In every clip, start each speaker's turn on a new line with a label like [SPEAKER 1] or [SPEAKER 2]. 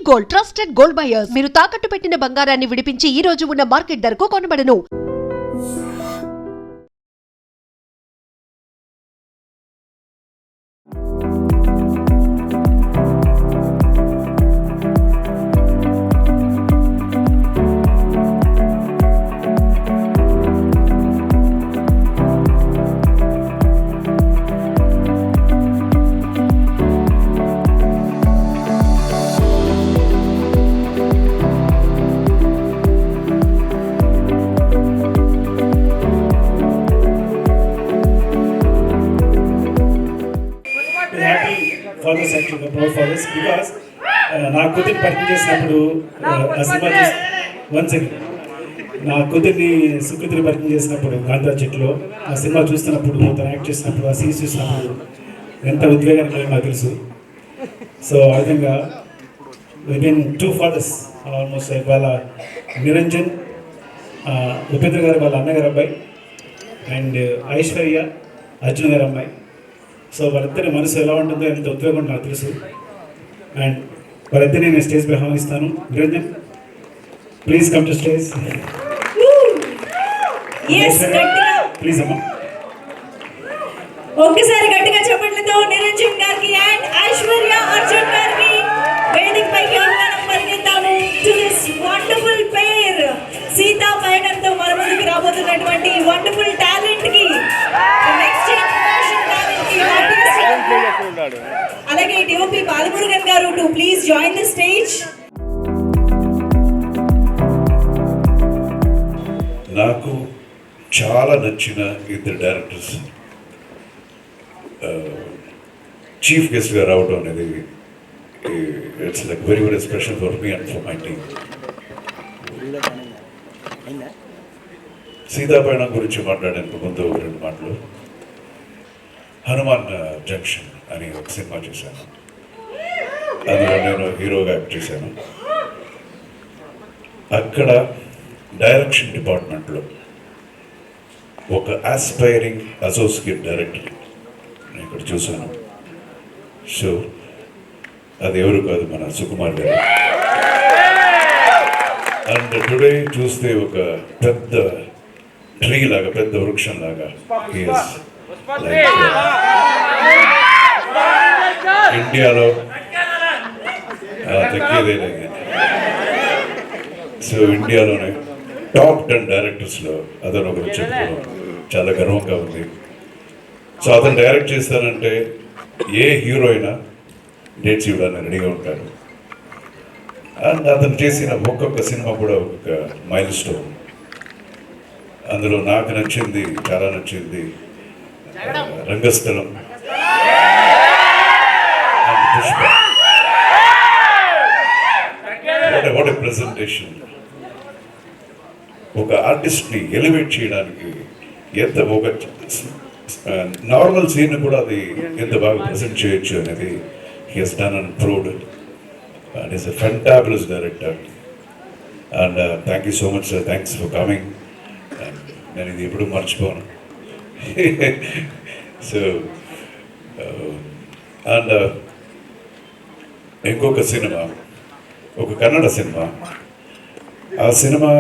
[SPEAKER 1] Gold, trusted gold buyers. మీరు తాకట్టు పెట్టిన బంగారాన్ని విడిపించి ఈ రోజు ఉన్న మార్కెట్ ధరకు కొనబడను.
[SPEAKER 2] Fathers actually, proud fathers, because నా కూతుర్ని పరిచయం చేసినప్పుడు ఆ సినిమా వన్ సెకండ్ నా కూతుర్ని సుకృతిని పరిచయం చేసినప్పుడు గాంధీ చెట్లో ఆ సినిమా చూస్తున్నప్పుడు తను యాక్ట్ చేసినప్పుడు ఆ సీన్స్ చూసినప్పుడు ఎంత ఉద్వేగానికి నాకు తెలుసు. సో ఆ విధంగా విన్ టూ ఫాదర్స్ ఆల్మోస్ట్ వాళ్ళ నిరంజన్ ఉపేంద్ర గారు వాళ్ళ అన్నగారు అబ్బాయి అండ్ ఐశ్వర్య అర్జున్ గారు అమ్మాయి. సో వాళ్ళిద్దరి మనసు ఎలా ఉంటుందో ఎంత ఉద్వేగం నాకు తెలుసు. అండ్ వాళ్ళిద్దరిని నేను స్టేజ్ పై ఆహ్వానిస్తాను. Niranjan, please come to stage. Please అమ్మా.
[SPEAKER 3] ఒక్కసారి గట్టిగా చెప్పట్లతో నిరంజన్ గారికి అండ్ ఐశ్వర్య అర్జున్ గారికి వేదిక పైకి ఆహ్వానం పలికిద్దాము. To this wonderful pair Seetha పయనంతో మన ముందుకు రాబోతున్నటువంటి వండర్ఫుల్ టాలెంట్ కి నెక్స్ట్ జనరేషన్ టాలెంట్ కి అలాగే DOP Balamurugan garu to please join the stage.
[SPEAKER 4] నాకు చాలా నచ్చిన ఇద్దరు డైరెక్టర్స్ చీఫ్ గెస్ట్గా రావడం అనేది it's like very very special for me and for my team. Seethapayanam గురించి మాట్లాడడానికి ముందు రెండు మాటలు. హనుమాన్ జంక్షన్ అని ఒక సినిమా చేశాను. అందులో నేను హీరోగా యాక్ట్ చేశాను. అక్కడ డైరెక్షన్ డిపార్ట్మెంట్లో ఒక ఆస్పైరింగ్ అసోసియేట్ డైరెక్టర్ నేను ఇక్కడ చూశాను. సో అది ఎవరు కాదు, మన సుకుమార్ గారు. అండ్ టుడే చూస్తే ఒక పెద్ద ట్రీ లాగా, పెద్ద వృక్షం లాగా ఇండియాలో తగ్గేదే. సో ఇండియాలోనే టాప్ 10 డైరెక్టర్స్లో అతను ఒకరు చెప్పుకోవడం చాలా గర్వంగా ఉంది. సో అతను డైరెక్ట్ చేస్తానంటే ఏ హీరో అయినా డేట్స్ ఇవ్వడానికి రెడీగా ఉంటారు. అండ్ అతను చేసిన ఒక్కొక్క సినిమా కూడా ఒక్కొక్క మైల్ స్టోన్. అందులో నాకు నచ్చింది, చాలా నచ్చింది Rangasthalam and Pushpa. What a presentation! ఒక ఆర్టిస్ట్ని ఎలివేట్ చేయడానికి ఎంత ఒక నార్మల్ సీన్ కూడా అది ఎంత బాగా ప్రజెంట్ చేయొచ్చు అనేది he has done and proved. And is a fantabulous director. And thank you so much sir, thanks for coming. And నేను ఇది ఎప్పుడు మర్చిపోను. సో అండ్ ఇంకొక సినిమా, ఒక కన్నడ సినిమా. ఆ సినిమా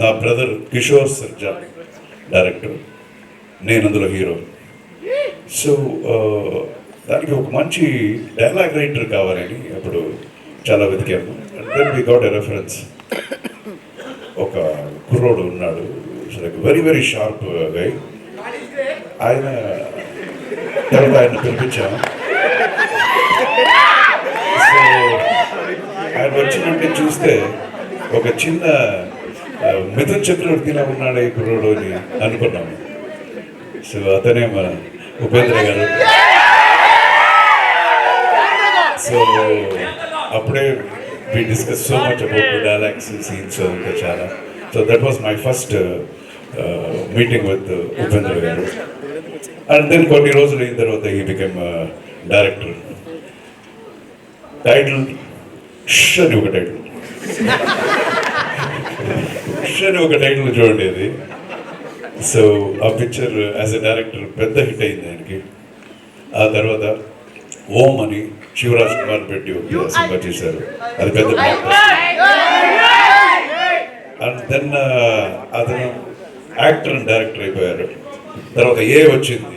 [SPEAKER 4] నా బ్రదర్ కిషోర్ సర్జా డైరెక్టర్, నేను అందులో హీరో. సో దానికి ఒక మంచి డైలాగ్ రైటర్ కావాలని అప్పుడు చాలా వెతికాము. And then we got a reference. ఒక కుర్రోడు ఉన్నాడు, వెరీ వెరీ షార్ప్ గై. ఆయన తర్వాత ఆయన పిలిపించాము. సో ఆయన వచ్చినట్టు చూస్తే ఒక చిన్న మిథున్ చక్రవర్తిలా ఉన్నాడు ఈ కుర్రోడు అని అనుకున్నాము. సో అతనే మన ఉపేంద్ర గారు. సో అప్పుడే we discuss so much about dialogues, scenes ఇంకా చాలా. So that was my first meeting with Upendra garu. And then కొన్ని రోజులు అయిన తర్వాత హీ బికెమ్ డైరెక్టర్. టైటిల్ ష్ అని ఒక టైటిల్, ష్ అని ఒక టైటిల్ చూడండి అది. సో ఆ పిక్చర్ యాజ్ ఎ డైరెక్టర్ పెద్ద హిట్ అయింది ఆయనకి. ఆ తర్వాత ఓం అని శివరాజ్ కుమార్ పెట్టి ఒక సినిమా చేశారు, అది పెద్ద అండ్ దెన్ అతను యాక్టర్ అండ్ డైరెక్టర్ అయిపోయారు. తర్వాత వచ్చింది,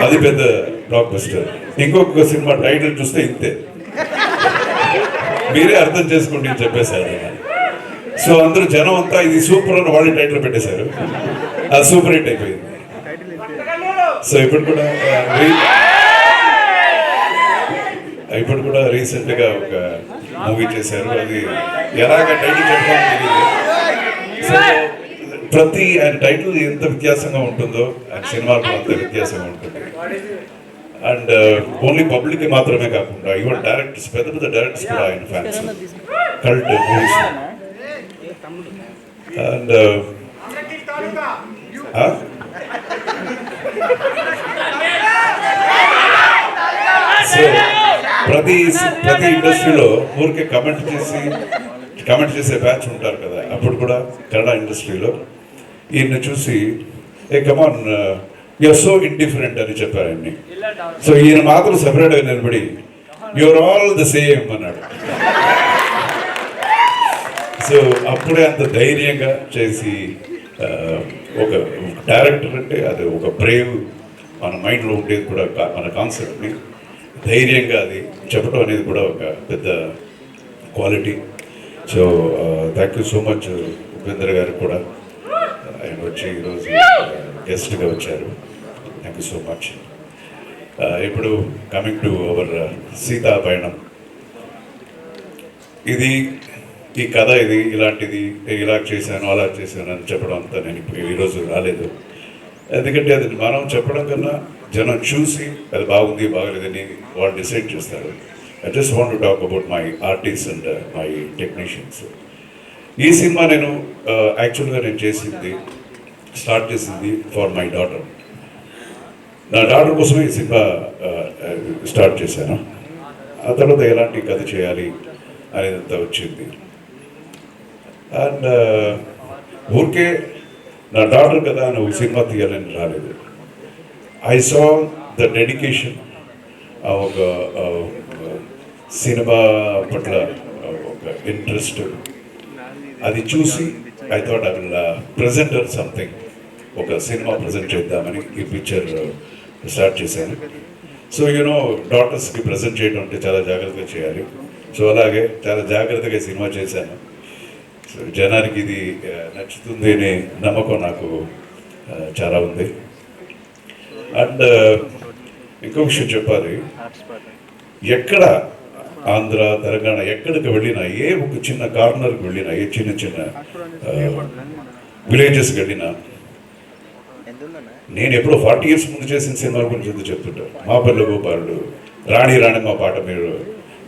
[SPEAKER 4] అది పెద్ద బ్లాక్ బస్టర్. ఇంకొక సినిమా టైటిల్ చూస్తే ఇంతే, మీరే అర్థం చేసుకోండి అని చెప్పేశారు. సో అందరూ జనం అంతా ఇది సూపర్ అని వాళ్ళే టైటిల్ పెట్టేశారు, అది సూపర్ హిట్ అయిపోయింది. సో ఇప్పుడు కూడా రీసెంట్గా ఒక మూవీ చేశారు, అది ఎలాగ టైటిల్ చెప్పడం తెలియదు. సో ప్రతి ఆయన టైటిల్ ఎంత వ్యత్యాసంగా ఉంటుందో ఆయన సినిమాకు అంత వ్యత్యాసంగా ఉంటుంది. అండ్ ఓన్లీ పబ్లిక్ మాత్రమే కాకుండా ఈవెన్ డైరెక్టర్స్, పెద్ద పెద్ద డైరెక్టర్స్ కూడా ఆయన fans, cult movies. And so ప్రతి ఇండస్ట్రీలో ఊరికే కమెంట్ చేసే బ్యాచ్ ఉంటారు కదా, అప్పుడు కూడా కన్నడ ఇండస్ట్రీలో ఈయన చూసి ఏ కమాన్ యూఆర్ సో ఇండిఫరెంట్ అని చెప్పారు ఆయన్ని. సో ఈయన మాత్రం సెపరేట్గా నిలబడి యూఆర్ ఆల్ ద సేమ్ అన్నాడు. సో అప్పుడే అంత ధైర్యంగా చేసి, ఒక డైరెక్టర్ అంటే అది ఒక బ్రేవ్, మన మైండ్లో ఉండేది కూడా మన కాన్సెప్ట్ని ధైర్యంగా అది చెప్పడం అనేది కూడా ఒక పెద్ద quality. So thank you so much Upendra గారికి కూడా, ఆయన వచ్చి ఈరోజు గెస్ట్గా వచ్చారు. Thank you so much. ఇప్పుడు coming to our Seetha Payanam, ఈ కథ ఇలాంటిది, ఇలా చేశాను అలా చేశాను అని చెప్పడం అంతా నేను ఈరోజు రాలేదు. ఎందుకంటే అది మనం చెప్పడం కన్నా జనం చూసి అది బాగుంది బాగలేదని వాళ్ళు డిసైడ్ చేస్తారు. I just want to talk about my artist and my technicians. ఈ సినిమా నేను యాక్చువల్గా స్టార్ట్ చేసింది ఫర్ మై డాటర్. నా డాటర్ కోసమే ఈ సినిమా స్టార్ట్ చేశాను. ఆ తర్వాత ఎలాంటి కథ చేయాలి అనేదంతా వచ్చింది. అండ్ ఊరికే నా డాటర్ కదా అని ఒక సినిమా తీయాలని రాలేదు. ఐ సా ద డెడికేషన్, ఒక సినిమా పట్ల ఒక ఇంట్రెస్ట్, అది చూసి I thought I will present or something, ఒక సినిమా ప్రజెంట్ చేద్దామని ఈ పిక్చర్ స్టార్ట్ చేశాను. సో డాటర్స్కి ప్రజెంట్ చేయడం అంటే చాలా జాగ్రత్తగా చేయాలి. సో అలాగే చాలా జాగ్రత్తగా సినిమా చేశాను. సో జనానికి ఇది నచ్చుతుంది అనే నమ్మకం నాకు చాలా ఉంది. అండ్ ఇంకో విషయం చెప్పాలి, ఎక్కడ ఆంధ్ర తెలంగాణ ఎక్కడికి వెళ్ళినా, ఏ ఒక చిన్న కార్నర్కి వెళ్ళినా, ఏ చిన్న విలేజెస్కి వెళ్ళినా, నేను ఎప్పుడో 40 years ముందు చేసిన సినిమా గురించి చెప్తుంటారు. మా పల్లె గోపాలుడు, రాణి మా పాట మీరు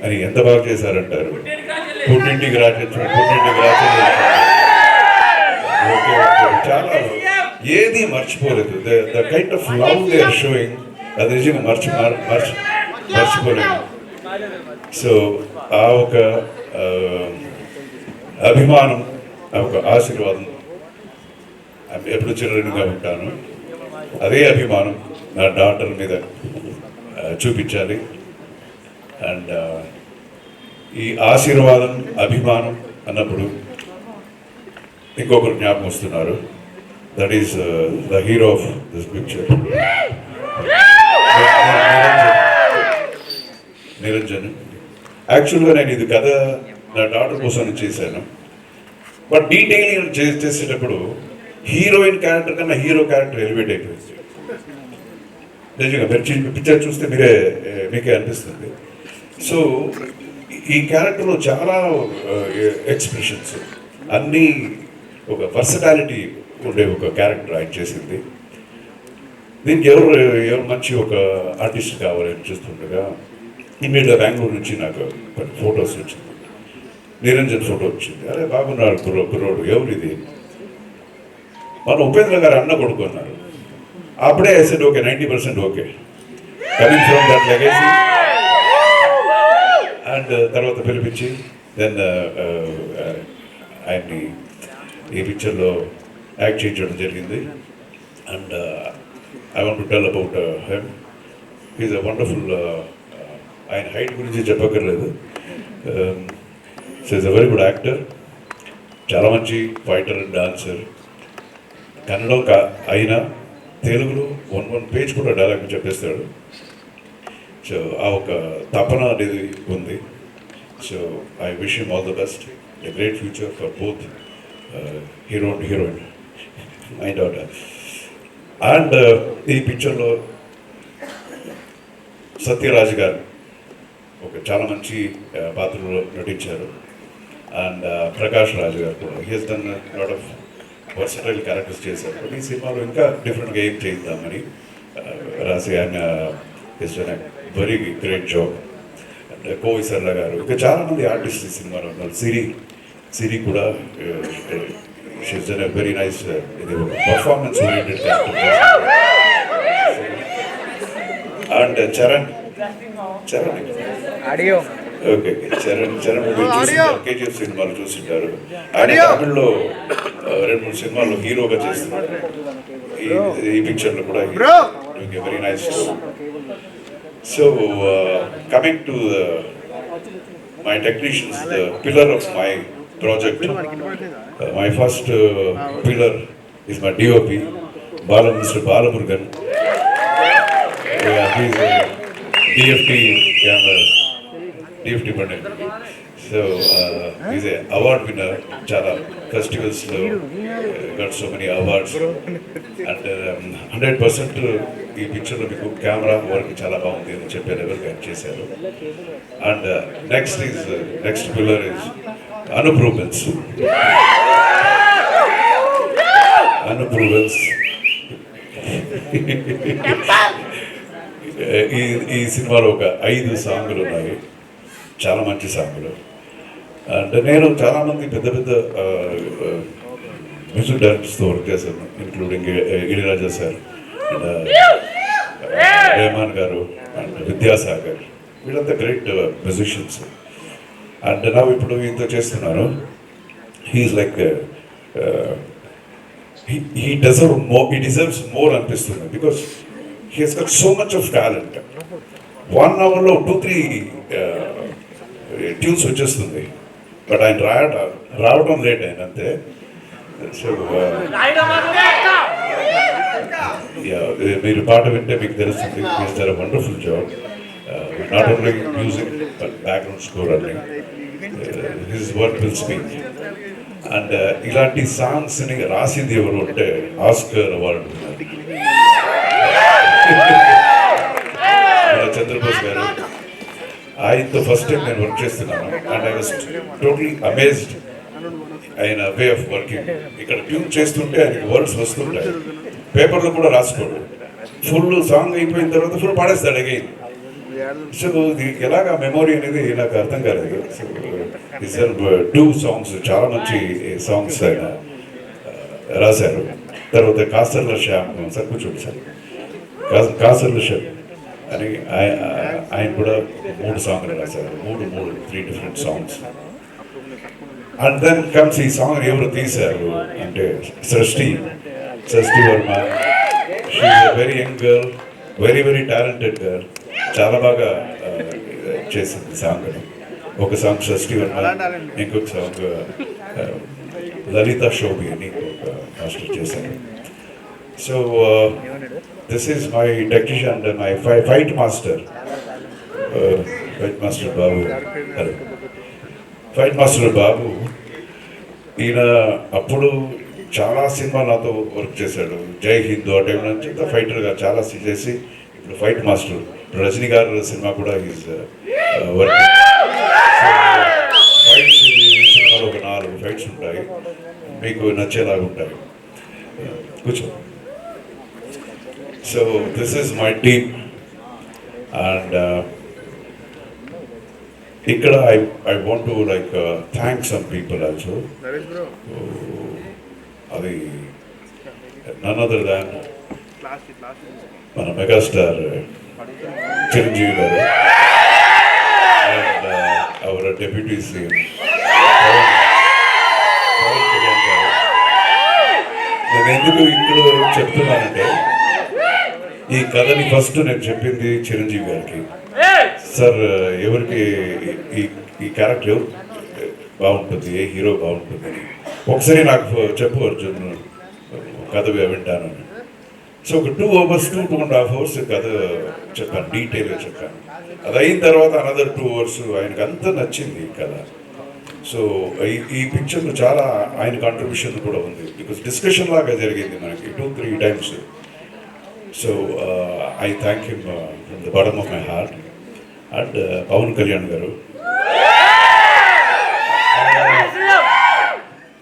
[SPEAKER 4] అని ఎంత బాగా చేశారంటారు. పుట్టింటికి చాలా ఏది మర్చిపోలేదు. The kind of love they are showing, అది నిజంగా మర్చిపోలేదు. సో ఆ ఒక అభిమానం, ఆ ఒక ఆశీర్వాదం ఎప్పుడు చిరరునిగా ఉంటాను. అదే అభిమానం నా డాటర్ మీద చూపించాలి. అండ్ ఈ ఆశీర్వాదం, అభిమానం అన్నప్పుడు ఇంకొకరు జ్ఞాపకం వస్తున్నారు. That is the hero of this picture, Niranjan. యాక్చువల్గా నేను ఇది కథ నా డాటర్ కోసం చేశాను. బట్ డీటెయిలింగ్ చేసేటప్పుడు హీరోయిన్ క్యారెక్టర్ కన్నా హీరో క్యారెక్టర్ ఎలివేట్ అయిపోయింది. నిజంగా మీరు పిక్చర్ చూస్తే మీకే అనిపిస్తుంది. సో ఈ క్యారెక్టర్లో చాలా ఎక్స్ప్రెషన్స్, అన్నీ ఒక వర్సటాలిటీ ఉండే ఒక క్యారెక్టర్ ఆయన చేసింది. దీనికి ఎవరు మంచి ఒక ఆర్టిస్ట్ కావాలని చూస్తుండగా ఇమీడియట్గా బెంగళూరు నుంచి నాకు కొన్ని ఫొటోస్ వచ్చింది. నిరంజన్ ఫోటో వచ్చింది. అరే బాగున్నాడు కుర్రోడు, ఎవరు ఇది? మన ఉపేంద్ర గారు అన్న కొడుకు అన్నారు. అప్పుడే said okay, 90% okay, coming from that legacy. And తర్వాత పిలిపించి దెన్ ఆయన్ని ఈ పిక్చర్లో యాక్ట్ చేయించడం జరిగింది. And I want to tell about him. Is a wonderful, ఆయన హైట్ గురించి చెప్పక్కర్లేదు. So is a very good actor, చాలా మంచి ఫైటర్ అండ్ డాన్సర్. కన్నడం అయినా తెలుగులో వన్ పేజ్ కూడా డైలాగ్ చెప్పేస్తాడు. సో ఆ ఒక తపన అనేది ఉంది. So I wish him all the best, a great future for both hero and heroine, my daughter. And ఈ పిక్చర్లో సత్యరాజ్ గారు ఒక చాలా మంచి పాత్రలో నటించారు. అండ్ ప్రకాష్ రాజ్ గారు కూడా he has done lot of versatile characters చేశారు. ఈ సినిమాలో ఇంకా డిఫరెంట్గా ఏం చేద్దామని రాసి ఆయన he's done very great job. And Kovi Sarla garu, ఇంకా చాలామంది ఆర్టిస్ట్ ఈ సినిమాలో ఉన్నారు. సిరి కూడా she's done a very nice, ఇది ఒక performance oriented character. And Charan okay Charan KGF సినిమాలు చూసింటారు. ఆయన తమిళ్లో 2-3 సినిమాల్లో హీరోగా చేస్తున్నారు. ఈ పిక్చర్లో కూడా very nice. So coming to my technicians, the pillar of my project. My first pillar is my DOP, Mr. Balamurugan. He is a DFT camera, DFT Pandit. So he's an award winner. Chala festivals got so many awards, and 100% ఈ పిక్చర్లో మీకు camera work చాలా బాగుంది అని చెప్పే level గా చేశారు. And next pillar is Anup Rubens. ఈ సినిమాలో ఒక 5 సాంగులు ఉన్నాయి, చాలా మంచి సాంగులు. అంటే నేను చాలామంది పెద్ద మ్యూజిక్ డైరెక్టర్స్తో వర్క్ చేశాను, ఇంక్లూడింగ్ ఇళయరాజా సార్, రెహమాన్ గారు అండ్ విద్యాసాగర్. వీళ్ళంతా గ్రేట్ మ్యూజిషియన్స్. అండ్ నా ఇప్పుడు ఇంత చేస్తున్నారు. He is like he deserves more అనిపిస్తుంది, బికాస్ he has got so much of talent. 1 hourలో 2-3 ట్యూన్స్ వచ్చేస్తుంది, బట్ ఆయన రావడం లేట్ అయిన అంతే. సో మీరు పాట వింటే మీకు తెలుస్తుంది. Is their wonderful job, not only music but background score అన్ని. His work will speak. And ఇలాంటి సాంగ్స్ని రాసింది ఎవరు అంటే ఆస్కర్ అవార్డు చంద్రబోస్ గారు. ఆయనతో ఫస్ట్ టైం నేను వర్క్ చేస్తున్నాను. And I was totally amazed ఆయన వే ఆఫ్ వర్కింగ్. ఇక్కడ ట్యూన్ చేస్తుంటే ఆయనకి వర్డ్స్ వస్తుంటాయి, పేపర్లో కూడా రాసుకోడు. ఫుల్ సాంగ్ అయిపోయిన తర్వాత ఫుల్ పాడేస్తాడు అగైన్. సో ఎలాగా మెమొరీ అనేది నాకు అర్థం కాలేదు. సో ఈస్ 2 సాంగ్స్, చాలా మంచి సాంగ్స్ ఆయన రాశారు. తర్వాత కాసర్ల శ్యామ్ సార్, కూర్చోండి సార్, కాసర్ల శ్యామ్ అని ఆయన కూడా 3 సాంగ్లు రాశారు. 3 different songs. And then comes ఈ సాంగ్ ఎవరు తీశారు అంటే Srishti Varma. She is a very young girl, very talented girl. చాలా బాగా చేసింది సాంగ్ని. ఒక సాంగ్ సృష్టి వర్మ, ఇంకొక సాంగ్ లలిత శోభి అని ఒక మాస్టర్ చేశారు. So this is my technician and my fight master Babu. Hello, fight master Babu. ఈయన అప్పుడు చాలా సినిమా నాతో వర్క్ చేశాడు. జై హిందూ ఆ టైం నుంచి ఫైటర్గా చాలా చేసి ఇప్పుడు ఫైట్ మాస్టర్. ఇప్పుడు రజనీ గారు సినిమా కూడా ఈజ్ వర్కింగ్. ఫైట్స్ సినిమాలో ఒక 4 ఫైట్స్ ఉంటాయి, మీకు నచ్చేలాగా ఉంటాయి. కూర్చో. So this is my team. And ఇక్కడ I want to like thank some people also. అది నన్ అదర్ దాన్ మన megastar Chiranjeevi garu and our deputy CM Pawan Kalyan garu. నేను ఎందుకు ఇక్కడ చెప్తున్నానంటే ఈ కథని ఫస్ట్ నేను చెప్పింది చిరంజీవి గారికి. సార్ ఎవరికి ఈ ఈ క్యారెక్టర్ ఎవరు బాగుంటుంది, ఏ హీరో బాగుంటుంది అని ఒకసారి నాకు చెప్పు అర్జున్, కథ వింటాను. సో ఒక 2 hours 2.5 hours కథ చెప్పాను, డీటెయిల్గా చెప్పాను. అది అయిన తర్వాత అనదర్ 2 hours ఆయనకు అంత నచ్చింది కథ. సో ఈ పిక్చర్లో చాలా ఆయన కాంట్రిబ్యూషన్ కూడా ఉంది, బికాస్ డిస్కషన్ లాగా జరిగింది మనకి 2-3 times. So I thank him from the bottom of my heart. And Pawan Kalyan garu,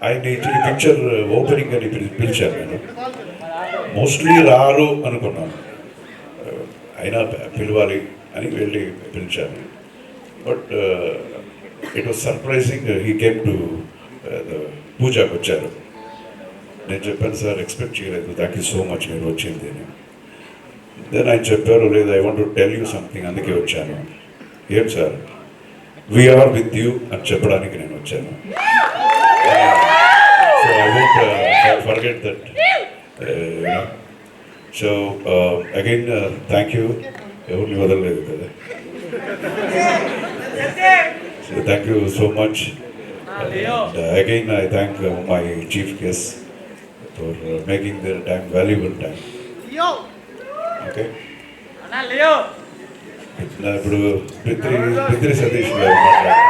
[SPEAKER 4] ఆయన ఈ పిక్చర్ ఓపెనింగ్ అని పిలిచాను నేను. మోస్ట్లీ రారు అనుకున్నాను, అయినా పిలవాలి అని వెళ్ళి పిలిచాను. But it was surprising, he came to పూజాకి వచ్చారు. నేను చెప్పాను సార్ ఎక్స్పెక్ట్ చేయలేదు, థ్యాంక్ యూ సో మచ్ మీరు వచ్చింది అని. దెన్ ఆయన చెప్పారు, లేదు I want to tell you something, అందుకే వచ్చాను. ఏం సార్, వీఆర్ విత్ యూ అని చెప్పడానికి నేను వచ్చాను. So I won't forget that. So again thank you, ఎవరిని వదలలేదు కదా. So thank you so much. Again I thank my chief guest for making their time valuable time. Okay, ఇప్పుడు పిత్రి సతీష్ గారు మాట్లాడారు.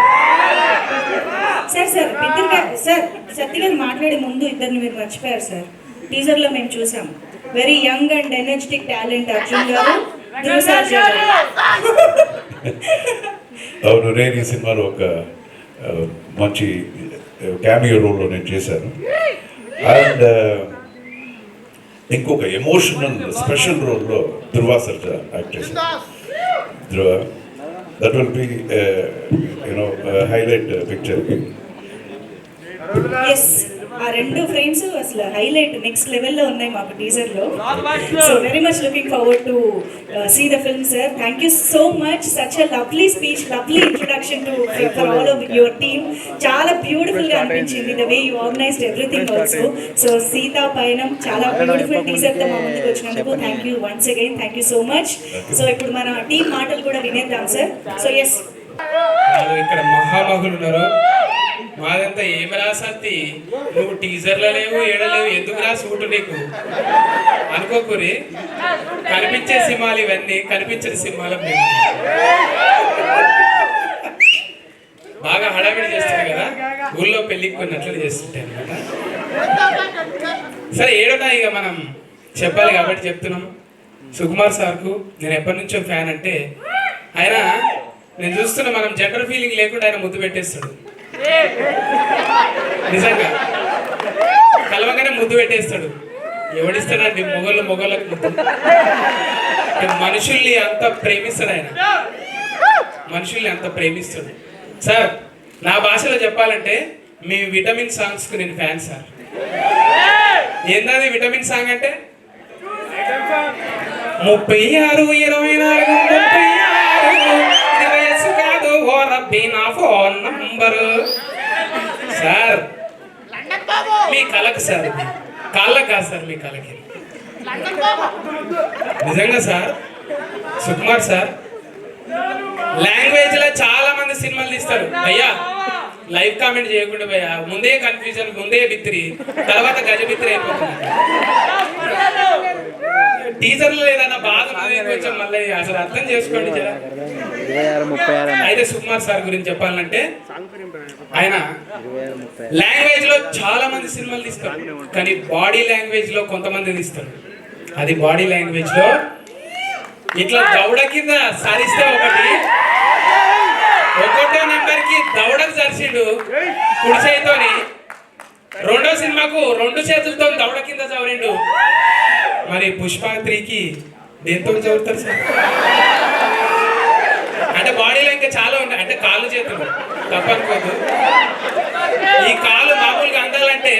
[SPEAKER 3] సార్ పితర్ గారు, సార్ సత్య గారు మాట్లాడే ముందు ఇద్దరిని మీరు మర్చిపోయారు సార్. టీజర్ లో మేము చూసాం, very young and energetic talent Arjun గారు, ధ్రువ సర్జా గారు.
[SPEAKER 4] అవును, నేను ఈ సినిమాలో ఒక మంచి క్యామియో రోల్లో నేను చేశాను. అండ్ ఇంకొక ఎమోషనల్ స్పెషల్ రోల్లో ధ్రువ సర్జా యాక్ట్ చేశాను. Dhruva, that will be highlight picture.
[SPEAKER 3] Yes, ఆ 2 frames అసలు హైలైట్ నెక్స్ట్ లెవెల్లో ఉన్నాయి మాకు టీజర్ లో. So very much looking forward to see the film sir. Thank you so much, such a lovely speech, lovely introduction to for all of your team. చాలా beautiful గా అనిపించింది the way you organised everything also. So Sita Payanam చాలా beautiful teaser తో మా ముందుకు వచ్చినందుకు thank you once again, thank you so much. So ఇప్పుడు మన టీమ్ మాటలు కూడా వినేద్దాం సార్. సో ఎస్,
[SPEAKER 5] ఇక్కడ మహామహులు ఉన్నారు, మాదంతా ఏమి రాసత్తి, నువ్వు టీజర్లో లేవు, ఏడలేవు, ఎందుకు రా సూటు నీకు అనుకోకూరి. కనిపించే సినిమాలు ఇవన్నీ, కనిపించిన సినిమాలు మేము బాగా హడావిడి చేస్తారు కదా, ఊళ్ళో పెళ్ళికి కొన్ని అట్లా చేస్తుంటాయి అనమాట. సరే, ఏడోనా ఇక మనం చెప్పాలి కాబట్టి చెప్తున్నాం. సుకుమార్ సార్కు నేను ఎప్పటి నుంచో ఫ్యాన్. అంటే ఆయన, నేను చూస్తున్నా, మనం జెండర్ ఫీలింగ్ లేకుండా ఆయన ముద్దు పెట్టేస్తాడు. నిజంగా కలవగానే ముద్దు పెట్టేస్తాడు. ఎవడిస్తాడండి మొగళ్ళకు ముద్దు? మనుషుల్ని అంత ప్రేమిస్తాడు ఆయన, మనుషుల్ని అంత ప్రేమిస్తాడు. సార్, నా భాషలో చెప్పాలంటే మీ విటమిన్ సాంగ్స్కు నేను ఫ్యాన్ సార్. ఏంటది విటమిన్ సాంగ్ అంటే? 36, 24, 36 వయసు కాదు, ఓ రబ్బీ నా ఫోన్ నంబరు. సార్, మీ కళకు సార్, ఇది కాళ్ళకు కాదు సార్, మీ కళకి. నిజంగా సార్, సుకుమార్ సార్ లాంగ్వేజ్ లో చాలా మంది సినిమాలు తీస్తారు భయ్యా. లైవ్ కామెంట్ చేయకుండా భయ్యా, ముందే కన్ఫ్యూజన్, ముందే బిత్రి, తర్వాత గజబిత్రి అయిపోతుంది. టీజర్లు లేదన్న బాధ కొంచెం మళ్ళీ అసలు అర్థం చేసుకోండి జరా. అయితే సుకుమార్ సార్ గురించి చెప్పాలంటే, ఆయన లాంగ్వేజ్ లో చాలా మంది సినిమాలు తీస్తారు, కానీ బాడీ లాంగ్వేజ్ లో కొంతమంది తీస్తారు. అది బాడీ లాంగ్వేజ్ లో ఇట్లా దౌడ కింద సారిస్తే ఒకటో నెంబర్ కి దౌడకు సరిచిండు కుడి చేతితోని. రెండో సినిమాకు 2 చేతులతో దౌడ కింద చవరిండు. మరి పుష్ప 3కి దేంతో చదువుతారు సార్? అంటే బాడీలో ఇంకా చాలా ఉంటాయి, అంటే కాళ్ళు చేతులు తప్పనుకోదు. ఈ కాలు మామూలుగా అందాలంటే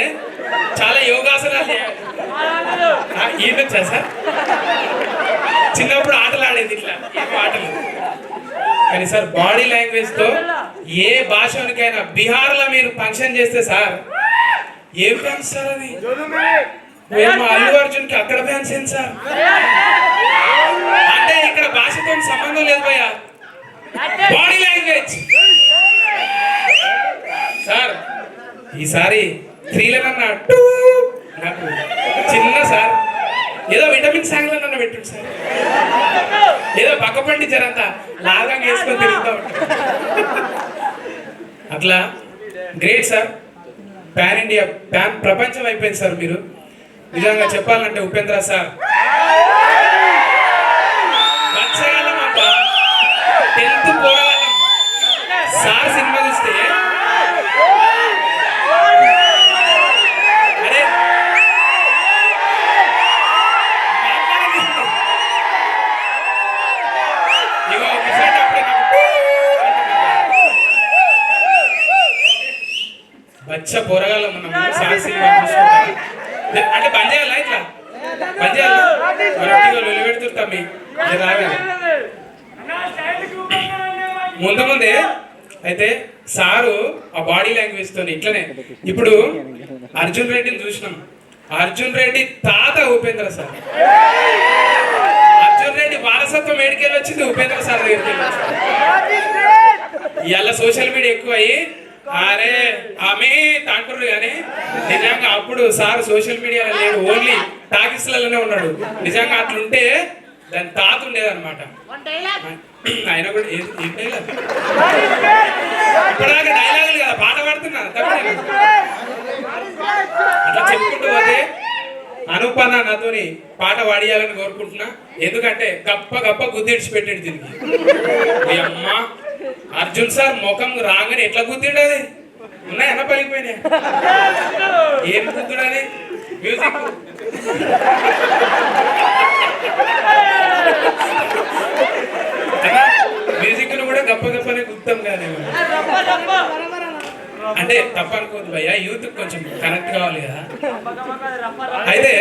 [SPEAKER 5] చాలా యోగాసనాలు ఈయనొచ్చా సార్? చిన్నప్పుడు ఆటలు ఆడేది ఇట్లా ఆటలు. కానీ సార్, బాడీ లాంగ్వేజ్ తో ఏ భాషనికైనా, బీహార్లో మీరు ఫంక్షన్ చేస్తే సార్, ఏం డాన్స్ సార్ అది? ఏమో అల్లు అర్జున్కి అక్కడ ఫ్యాన్స్ ఏంటి సార్? అంటే ఇక్కడ భాషతో సంబంధం లేదు భయ్య, బాడీ లాంగ్వేజ్ సార్. ఈసారి త్రీలనన్నా నాకు చిన్న సార్ ఏదో విటమిన్ సాంగ్లో నన్ను పెట్టండి సార్, ఏదో పక్క పండించారంతా లాగా వేసుకొని తిరుగుతూ ఉంటారు అట్లా. Great sir, pan India pan ప్రపంచం అయిపోయింది సార్ మీరు. నిజంగా చెప్పాలంటే ఉపేంద్ర సార్ వచ్చగలం అప్ప 10th పోరాటం సార్ సినిమా చూస్తే అరే ఇగో ఒకసారి అప్పుడే బచ్చ పోరగాళ్ళం మనం సార్ సినిమా చూసుకుంటాం. అంటే బంద్ చేయాలా ఇట్లా బంద్ చేయాలా మనం పెడుతుంటాం మీ రాగా ముందు ముందే. అయితే సారు ఆ బాడీ లాంగ్వేజ్ తో ఇట్లనే. ఇప్పుడు అర్జున్ రెడ్డిని చూసినాం, అర్జున్ రెడ్డి తాత ఉపేంద్ర సార్, అర్జున్ రెడ్డి వారసత్వం ఏడికెళ్ళి వచ్చింది ఉపేంద్ర సార్ దగ్గరికి వెళ్ళి. ఇవాళ సోషల్ మీడియా ఎక్కువ అయ్యి అరే ఆమె తాంటారు కానీ నిజంగా అప్పుడు సార్ సోషల్ మీడియాలో లేడు, ఓన్లీ టాకీస్లలోనే ఉన్నాడు. నిజంగా అట్లుంటే దాని తాత ఉండేది అనమాట. ఆయన కూడా ఏం డైలాగ్ ఇప్పటిదాకా డైలాగులు కదా పాట పాడుతున్నా అట్లా చెప్పుకుంటూ పోతే అనుపన్న నాతోని పాట పాడియాలని కోరుకుంటున్నా. ఎందుకంటే గప్ప గప్ప గుద్దిడిచి పెట్టాడు దీనికి. మీ అమ్మ అర్జున్ సార్ ముఖం రాగానే ఎట్లా గుద్దిండు, అది ఉన్నాయన్న పలికిపోయినాయి. ఏం గుద్దుడు అది మ్యూజిక్ మ్యూజిక్ ను కూడా గప్ప గప్పనే గుర్తాం కానీ అంటే తప్ప అనుకోదు భయ్య, యూత్ కొంచెం కనెక్ట్ కావాలి కదా. అయితే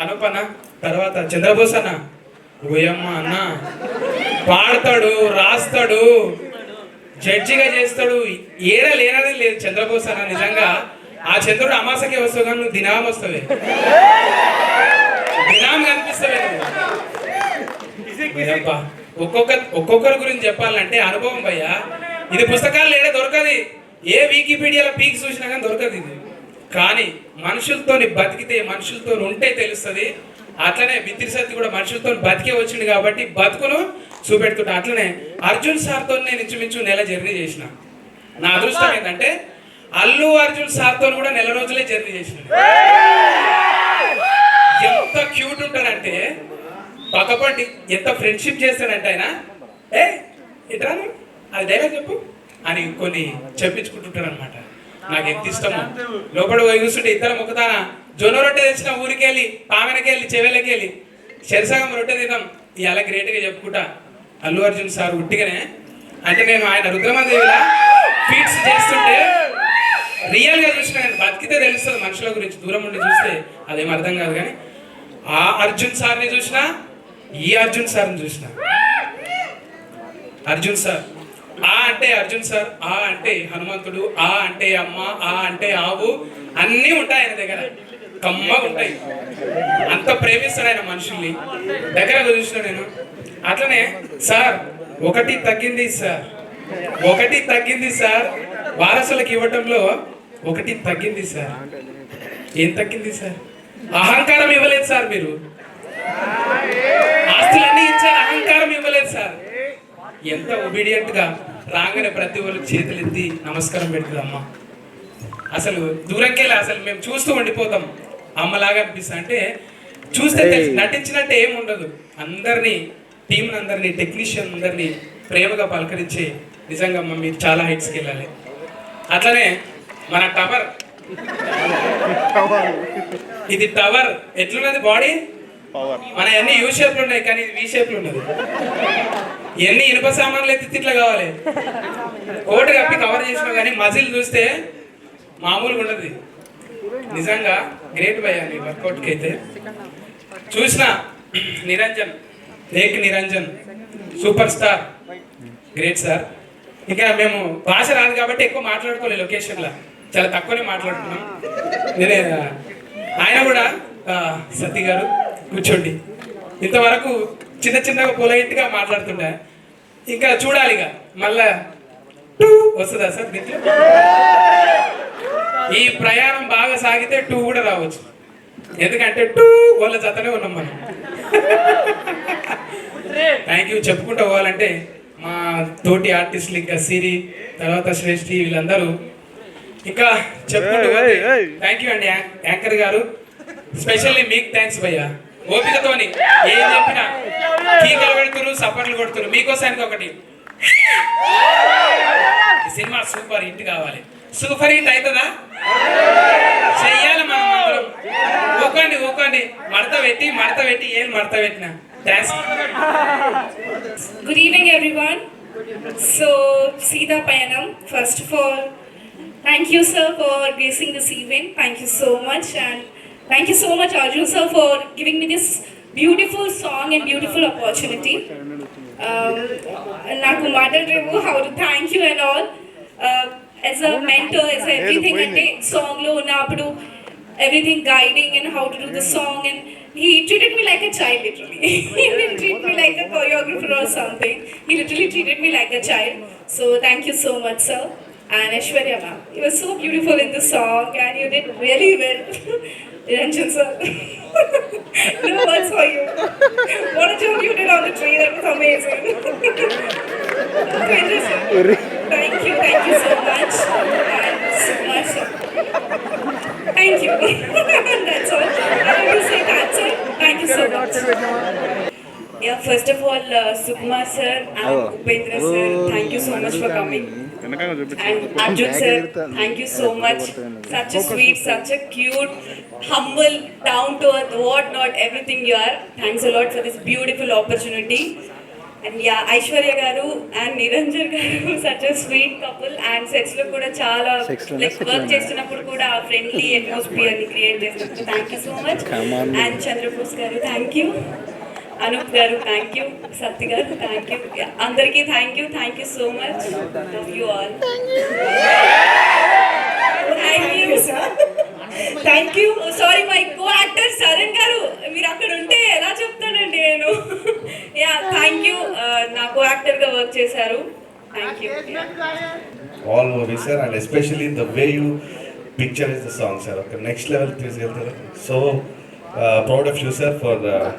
[SPEAKER 5] అనుపన్న తర్వాత చంద్రబోస్ అన్న ఓయమ్మ అన్న పాడతాడు, రాస్తాడు, జడ్జిగా చేస్తాడు, ఏడ లేనది లేదు చంద్రబోస్ అన్న. నిజంగా ఆ చంద్రుడు అమాసకే వస్తావు కానీ నువ్వు దినాం వస్తావే, దినాం కనిపిస్తావే నువ్వు. ఒక్కొక్కరి గురించి చెప్పాలంటే అనుభవం భయ్య. ఇది పుస్తకాలు ఏడే దొరకది, ఏ వికీపీడియాలో పీక్ చూసినా కానీ దొరకదు ఇది. కానీ మనుషులతో బతికితే, మనుషులతో ఉంటే తెలుస్తుంది. అట్లనే బిత్తిరిసత్తి కూడా మనుషులతో బతికే వచ్చింది కాబట్టి బతుకును చూపెడుతుంటా. అట్లనే అర్జున్ సార్తో నేను ఇంచుమించు నెల జర్నీ చేసిన. నా అదృష్టం ఏంటంటే అల్లు అర్జున్ సార్తో కూడా నెల రోజులే జర్నీ చేసిన. ఎంత క్యూట్ ఉంటాడంటే పక్కపండి, ఎంత ఫ్రెండ్షిప్ చేస్తాడంటే ఆయన ఏ ఇట్రా అది డైలాగ్ చెప్పు అని కొన్ని చెప్పించుకుంటుంటాడు అనమాట. నాకు ఎంత ఇష్టమో. లోపల పోయి కూర్చుంటే ఇద్దరం ఒకతాన జొన్న రొట్టె తెచ్చిన ఊరికి వెళ్ళి, పామెనకి వెళ్ళి, చెవెలకి వెళ్ళి శరసగం రొట్టె తిన్నాం. ఇలా గ్రేట్గా చెప్పుకుంటా అల్లు అర్జున్ సార్ ఉట్టిగానే. అంటే నేను ఆయన రుద్రమదేవిలా ఫీట్స్ చేస్తుంటే రియల్గా చూసిన, నేను బతికితే తెలుస్తుంది మనుషుల గురించి, దూరం ఉండి చూస్తే అదేం అర్థం కాదు. కానీ ఆ అర్జున్ సార్ని చూసిన, ఈ అర్జున్ సార్ని చూసిన. అర్జున్ సార్ ఆ అంటే అర్జున్ సార్, ఆ అంటే హనుమంతుడు, ఆ అంటే అమ్మ, ఆ అంటే ఆవు, అన్నీ ఉంటాయి ఆయన దగ్గర, కమ్మగా ఉంటాయి. అంత ప్రేమిస్తాడు ఆయన మనుషుల్ని. దగ్గర చూసిన నేను. అట్లనే సార్ ఒకటి తగ్గింది సార్, ఒకటి తగ్గింది సార్, వారసులకు ఇవ్వటంలో ఒకటి తగ్గింది సార్. ఏం తగ్గింది సార్? అహంకారం ఇవ్వలేదు సార్. మీరు ఆస్తులన్నీ ఇచ్చారు, అహంకారం ఇవ్వలేదు సార్. ఎంత ఒబీడియంట్ గా రాగానే ప్రతి ఒక్కరికి చేతులు ఎత్తి నమస్కారం పెడుతుందమ్మా. అసలు దూరంకెళ్ళి అసలు మేము చూస్తూ ఉండిపోతాం. అమ్మలాగా అనిపిస్తా. అంటే చూస్తే నటించినట్టే ఏం ఉండదు. అందరినీ, టీం అందరినీ, టెక్నీషియన్ అందరినీ ప్రేమగా పలకరించే నిజంగా మీరు చాలా హైట్స్కి వెళ్ళాలి. అట్లనే మన టవర్, ఇది టవర్ ఎట్లున్నది బాడీ, మన అన్ని యూ షేప్లు ఉన్నాయి కానీ ఇది వి షేప్లు ఉన్నది. ఎన్ని ఇనుప సామాన్లు ఎత్తి ఇట్లా కావాలి, కోటి కప్పి కవర్ చేసినా కానీ మజిల్ చూస్తే మామూలుగా ఉండదు. నిజంగా గ్రేట్ భయ్యా నీ వర్కౌట్కి అయితే. చూసిన Niranjan, lake Niranjan super star, great sir. ఇంకా మేము భాష రాదు కాబట్టి ఎక్కువ మాట్లాడుకోలేదు లొకేషన్లో, చాలా తక్కువనే మాట్లాడుకున్నాం. నేనే ఆయన కూడా సత్తి గారు కూర్చోండి. ఇంతవరకు చిన్న చిన్నగా పొలైట్గా మాట్లాడుతుండే, ఇంకా చూడాలి ఇక మళ్ళా వస్తుందా సార్ దీంట్లో? ఈ ప్రయాణం బాగా సాగితే 2 కూడా రావచ్చు, ఎందుకంటే 2 వాళ్ళ జతనే ఉన్నాం మనం. Thank you. చెప్పుకుంటూ పోవాలంటే మా తోటి ఆర్టిస్టులు ఇంకా సిరి, తర్వాత శ్రేష్ఠి, వీళ్ళందరూ ఇంకా చెప్పుకుంటూ థ్యాంక్ యూ అండి. యాంకర్ గారు స్పెషల్లీ మీకు థ్యాంక్స్ భయ్యా. ఓపికతోని ఏం చెప్పినా కీకలు పెడుతున్నారు, సపోర్ట్లు కొడుతున్నారు. మీకోసానికి ఒకటి, ఈ సినిమా సూపర్ హిట్ కావాలి. సూపర్ హిట్ అవుతుందా? చెయ్యాలి మనం అందరం. ఊకండి మడత పెట్టి ఏం మడత పెట్టినా. Thanks.
[SPEAKER 3] Good evening, everyone. So, Sita Payanam, first of all, thank you, sir, for gracing this event. Thank you so much, and thank you so much, Arjun, sir, for giving me this beautiful song and beautiful opportunity. Naku maatalevu how to thank you and all. As a mentor, as a everything, ante song lo unnappudu everything guiding and how to do the song, and he treated me like a child, literally. He didn't treat me like a choreographer or something. He literally treated me like a child. So thank you so much, sir. And Aishwarya ma'am, you were so beautiful in the song and you did really well. Niranjan sir, no words for you. What a job you did on the tree, that was amazing. Thank you so much. And so much, sir. Thank you. That's all. I want to say that's it. Thank you so much. Yeah, first of all, Sukumar sir and Upendra sir, thank you so much for coming. And Arjun sir, thank you so much. Such a sweet, such a cute, humble, down to earth, what not, everything you are. Thanks a lot for this beautiful opportunity. And yeah, Aishwarya garu and Niranjan garu, such a sweet couple. And sets lo kuda chala like work chestunnappudu kuda friendly atmosphere ni create chestunnaru. Thank you so much. And Chandrabose garu, thank you. Anup garu, thank you. Satti garu, thank you. Andariki thank you so much. Love you all. Thank you sir. Thank you. Sorry, my co-actor Saran garu, మీరు అక్కడ ఉంటే ఎలా చెప్తానండి నేను. Yeah, thank you. నా co-actor గా work చేశారు. Thank you.
[SPEAKER 6] All movies sir, and especially the way you picturize the song sir, okay, next level తీసుకెళ్తారు. So proud of you sir for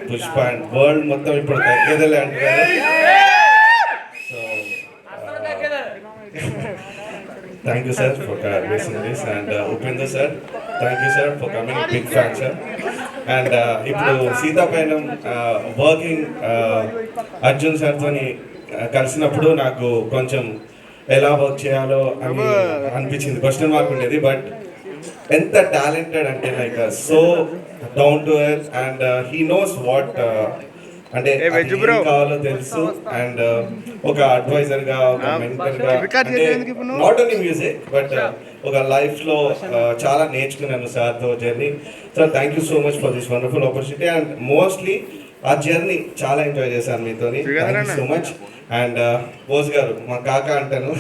[SPEAKER 6] Pushpa and world మొత్తం ఇప్పుడు తగ్గేదలే అంటారు. So thank you sir for gracing this, and Upendra sir, thank you sir for coming, big fan sir. And ఇప్పుడు Sita పైనం working Arjun sir తోని కలిసినప్పుడు నాకు కొంచెం ఎలా వర్క్ చేయాలో అని అనిపించింది, క్వశ్చన్ మార్క్ ఉండేది. బట్ ఎంత టాలెంటెడ్ అంటే like so down to earth, and he knows what అంటే కావాలో తెలుసు. అండ్ ఒక అడ్వైజర్ గా, ఒక మెంటర్ గా, నాట్ ఓన్లీ మ్యూజిక్ బట్ ఒక లైఫ్ లో చాలా నేర్చుకున్నాను సార్ తో journey. So thank you so much for this wonderful opportunity. And mostly ఆ జర్నీ చాలా ఎంజాయ్ చేశాను మీతోని. Thank you so much. And Bose garu, మా కాకా అంటాను,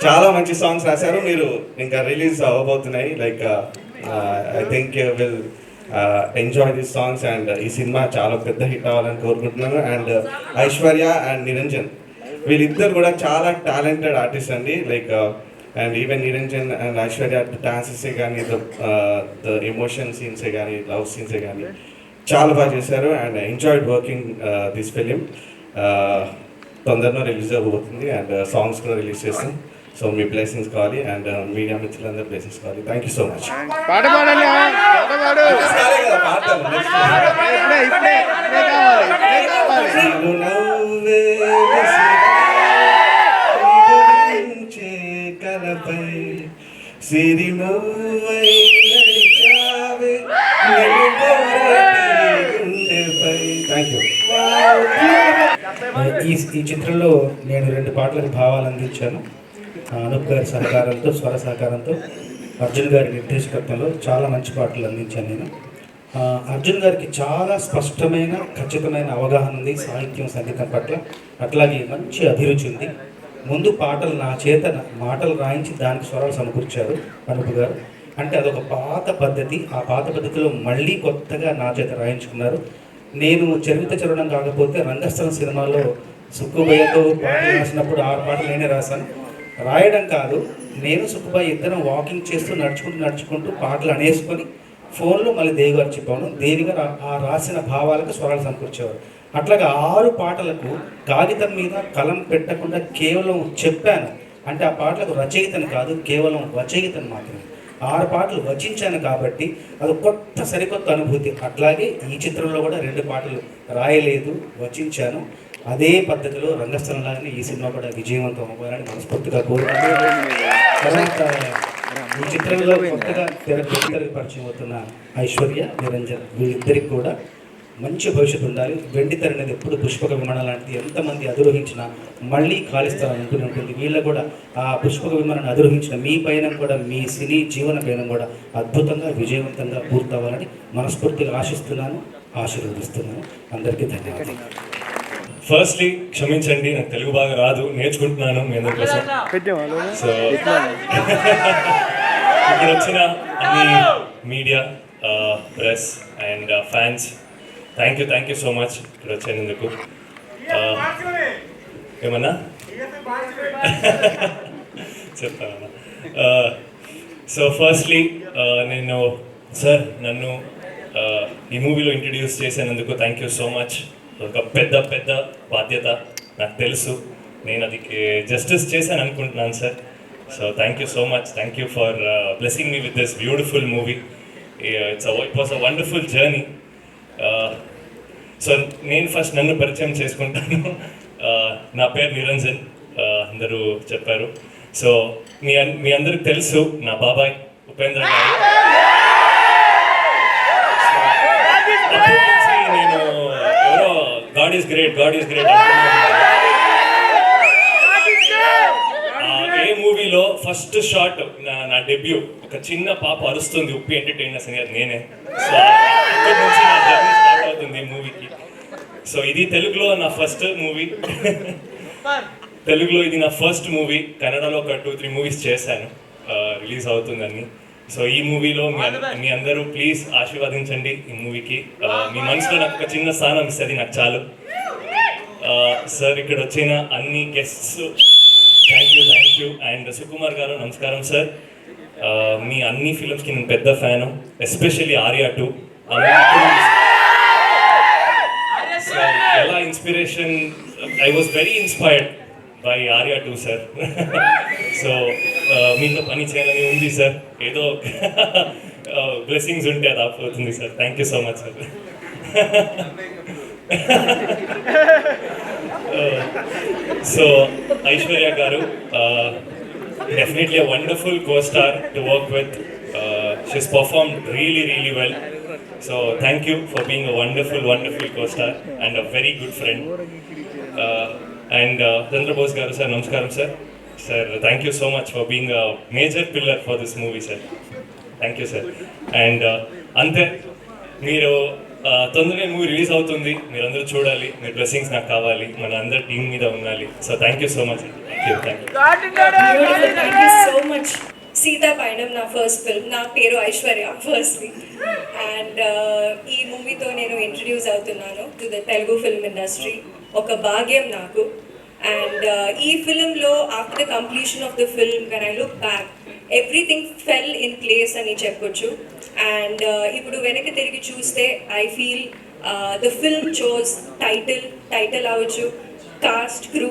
[SPEAKER 6] చాలా మంచి సాంగ్స్ రాశారు. మీరు ఇంకా రిలీజ్ అవ్వబోతున్నాయి. Like I think you will enjoy this songs. And ఈ సినిమా చాలా పెద్ద హిట్ అవ్వాలని కోరుకుంటున్నాను. అండ్ ఐశ్వర్య అండ్ నిరంజన్, వీళ్ళిద్దరు కూడా చాలా టాలెంటెడ్ ఆర్టిస్ట్ అండి. Like and even Niranjan and Aishwarya డాన్సెసే కానీ, ద ఎమోషన్ సీన్సే కానీ, లవ్ సీన్సే కానీ చాలా బాగా చేశారు. And enjoyed working this film. తొందరలో రిలీజ్ అవ్వబోతుంది అండ్ సాంగ్స్ కూడా రిలీజ్ చేస్తాం. సో మీ బ్లెస్సింగ్స్ కావాలి అండ్ మీడియా మిత్రులందరూ బ్లెస్సింగ్స్ కావాలి. Thank you so much.
[SPEAKER 2] ఈ చిత్రంలో నేను 2 పాటలకు భావాలు అందించాను. అనూప్ గారి సహకారంతో, స్వర సహకారంతో, అర్జున్ గారి నిర్దేశకత్వంలో చాలా మంచి పాటలు అందించాను నేను. అర్జున్ గారికి చాలా స్పష్టమైన, ఖచ్చితమైన అవగాహన ఉంది సాహిత్యం, సంగీతం పట్ల. అట్లాగే మంచి అభిరుచి ఉంది. ముందు పాటలు నా చేత మాటలు రాయించి దానికి స్వరాలు సమకూర్చారు అనూప్ గారు.
[SPEAKER 7] అంటే అదొక పాత పద్ధతి. ఆ పాత పద్ధతిలో మళ్ళీ కొత్తగా నా చేత రాయించుకున్నారు. నేను చరిత్ర చదవడం కాకపోతే రంగస్థలం సినిమాలో సుక్కుబయ్యతో పాటలు రాసినప్పుడు 6 పాటలు నేనే రాశాను. రాయడం కాదు, నేను సుక్కుబాయి ఇద్దరం వాకింగ్ చేస్తూ నడుచుకుంటూ పాటలు అనేసుకొని ఫోన్లో మళ్ళీ దేవి గారు చెప్పాను. దేవి గారు ఆ రాసిన భావాలకు స్వరాలు సమకూర్చేవారు. అట్లాగా 6 పాటలకు కాగితం మీద కలం పెట్టకుండా కేవలం చెప్పాను. అంటే ఆ పాటలకు రచయితను కాదు, కేవలం వచయితను మాత్రమే. 6 పాటలు వచించాను కాబట్టి అది కొత్త సరికొత్త అనుభూతి. అట్లాగే ఈ చిత్రంలో కూడా 2 పాటలు రాయలేదు, వచించాను. అదే పద్ధతిలో రంగస్థలంలాగానే ఈ సినిమా కూడా విజయవంతం అవ్వాలని మనస్ఫూర్తిగా కోరుకుంటున్నాను. తర్వాత ఈ చిత్రంలో కొత్తగా తెరకు పరిచయం అవుతున్న ఐశ్వర్య, నిరంజన్ వీళ్ళిద్దరికి కూడా మంచి భవిష్యత్తు ఉండాలి. వెండి తెర అనేది ఎప్పుడు పుష్పక విమానం లాంటిది, ఎంతమంది అధిరోహించినా మళ్ళీ ఖాళీ స్థలం ఉంటూనే ఉంటుంది. వీళ్ళ కూడా ఆ పుష్పక విమానాన్ని అధిరోహించిన మీ పైన కూడా, మీ సినీ జీవన పైన కూడా అద్భుతంగా విజయవంతంగా పూర్తవ్వాలని మనస్ఫూర్తిగా ఆశిస్తున్నాను, ఆశీర్వదిస్తున్నాను. అందరికీ ధన్యవాదాలు.
[SPEAKER 8] ఫస్ట్లీ క్షమించండి, నాకు తెలుగు బాగా రాదు, నేర్చుకుంటున్నాను మీ అందరి కోసం. సో ఇక్కడ వచ్చిన అన్ని media, press and fans, thank you so much ఇక్కడ వచ్చేందుకు. ఏమన్నా చెప్తానన్నా. సో ఫస్ట్లీ నేను సార్ నన్ను ఈ మూవీలో ఇంట్రడ్యూస్ చేసినందుకు థ్యాంక్ యూ సో మచ్. ఒక పెద్ద బాధ్యత నాకు తెలుసు, నేను అది జస్టిస్ చేశాను అనుకుంటున్నాను sir. So thank you so much. Thank you for blessing me with this beautiful movie. It was a wonderful journey. So నేను ఫస్ట్ నన్ను పరిచయం చేసుకుంటాను. నా పేరు నిరంజన్, అందరూ చెప్పారు. సో మీ అందరికి తెలుసు నా బాబాయ్ ఉపేంద్ర గారు. నేను ఎవరో గాడ్ ఈస్ గ్రేట్ ఏ మూవీలో ఫస్ట్ షాట్ నా డెబ్యూ, ఒక చిన్న పాప అరుస్తుంది ఉప్పి ఎంటర్టైనర్స్ అని, అది నేనే. సో అక్కడి నుంచి నా జర్నీ స్టార్ట్ అవుతుంది ఈ మూవీకి. సో ఇది తెలుగులో నా ఫస్ట్ మూవీ. తెలుగులో ఇది నా ఫస్ట్ మూవీ. కన్నడలో ఒక 2-3 మూవీస్ చేశాను, రిలీజ్ అవుతుందని. సో ఈ మూవీలో మీ అందరూ ప్లీజ్ ఆశీర్వదించండి ఈ మూవీకి. మీ మనసులో నాకు ఒక చిన్న స్థానం ఇస్తుంది, నాకు చాలు. సార్ ఇక్కడ వచ్చిన అన్ని guests thank you. And Sukumar గారు నమస్కారం సార్. మీ అన్ని ఫిల్మ్స్కి నేను పెద్ద ఫ్యాను, ఎస్పెషల్లీ ఆర్యా 2. ఎలా inspiration, I was very inspired by Arya 2 sir. సో మీతో పని చేయాలని ఉంది సార్, ఏదో బ్లెస్సింగ్స్ ఉంటే అది ఆపోతుంది sir. Thank you so much sir. So Aishwarya garu, definitely a wonderful co-star to work with. She's performed really well. So thank you for being a wonderful co-star and a very good friend. And Chandra Bose garu sir, namaskaram sir. Sir, thank you so much for being a major pillar for this movie sir. Thank you sir. And ante మీరు తొందరగా movie release అవుతుంది, మీరందరూ చూడాలి, మీ blessings నాకు కావాలి, మన అందరి team మీద ఉండాలి. So thank you so much. Thank
[SPEAKER 3] you so much. Sita పయనం నా ఫస్ట్ ఫిల్మ్. నా పేరు ఐశ్వర్య ఫస్ట్లీ. అండ్ ఈ మూవీతో నేను ఇంట్రడ్యూస్ అవుతున్నాను to the Telugu film industry. ఒక భాగ్యం నాకు. అండ్ ఈ ఫిల్మ్లో after the completion of the film when I look back everything fell in place అని చెప్పొచ్చు. అండ్ ఇప్పుడు వెనక్కి తిరిగి చూస్తే I feel the film chose title అవ్వచ్చు, కాస్ట్, క్రూ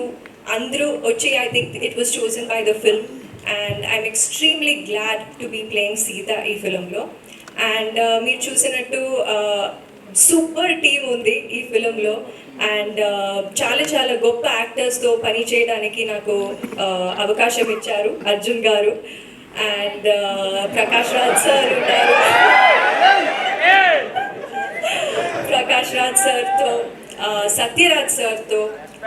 [SPEAKER 3] అందరూ వచ్చి I think it was chosen by the film. And I'm extremely glad to be playing Sita ఈ ఫిల్మ్లో. అండ్ మీరు చూసినట్టు సూపర్ టీమ్ ఉంది ఈ ఫిల్మ్లో. అండ్ చాలా గొప్ప యాక్టర్స్తో పని చేయడానికి నాకు అవకాశం ఇచ్చారు అర్జున్ గారు. అండ్ ప్రకాష్ రాజ్ సార్ ఉంటారు, ప్రకాష్ రాజ్ సార్తో, సత్యరాజ్ సార్తో,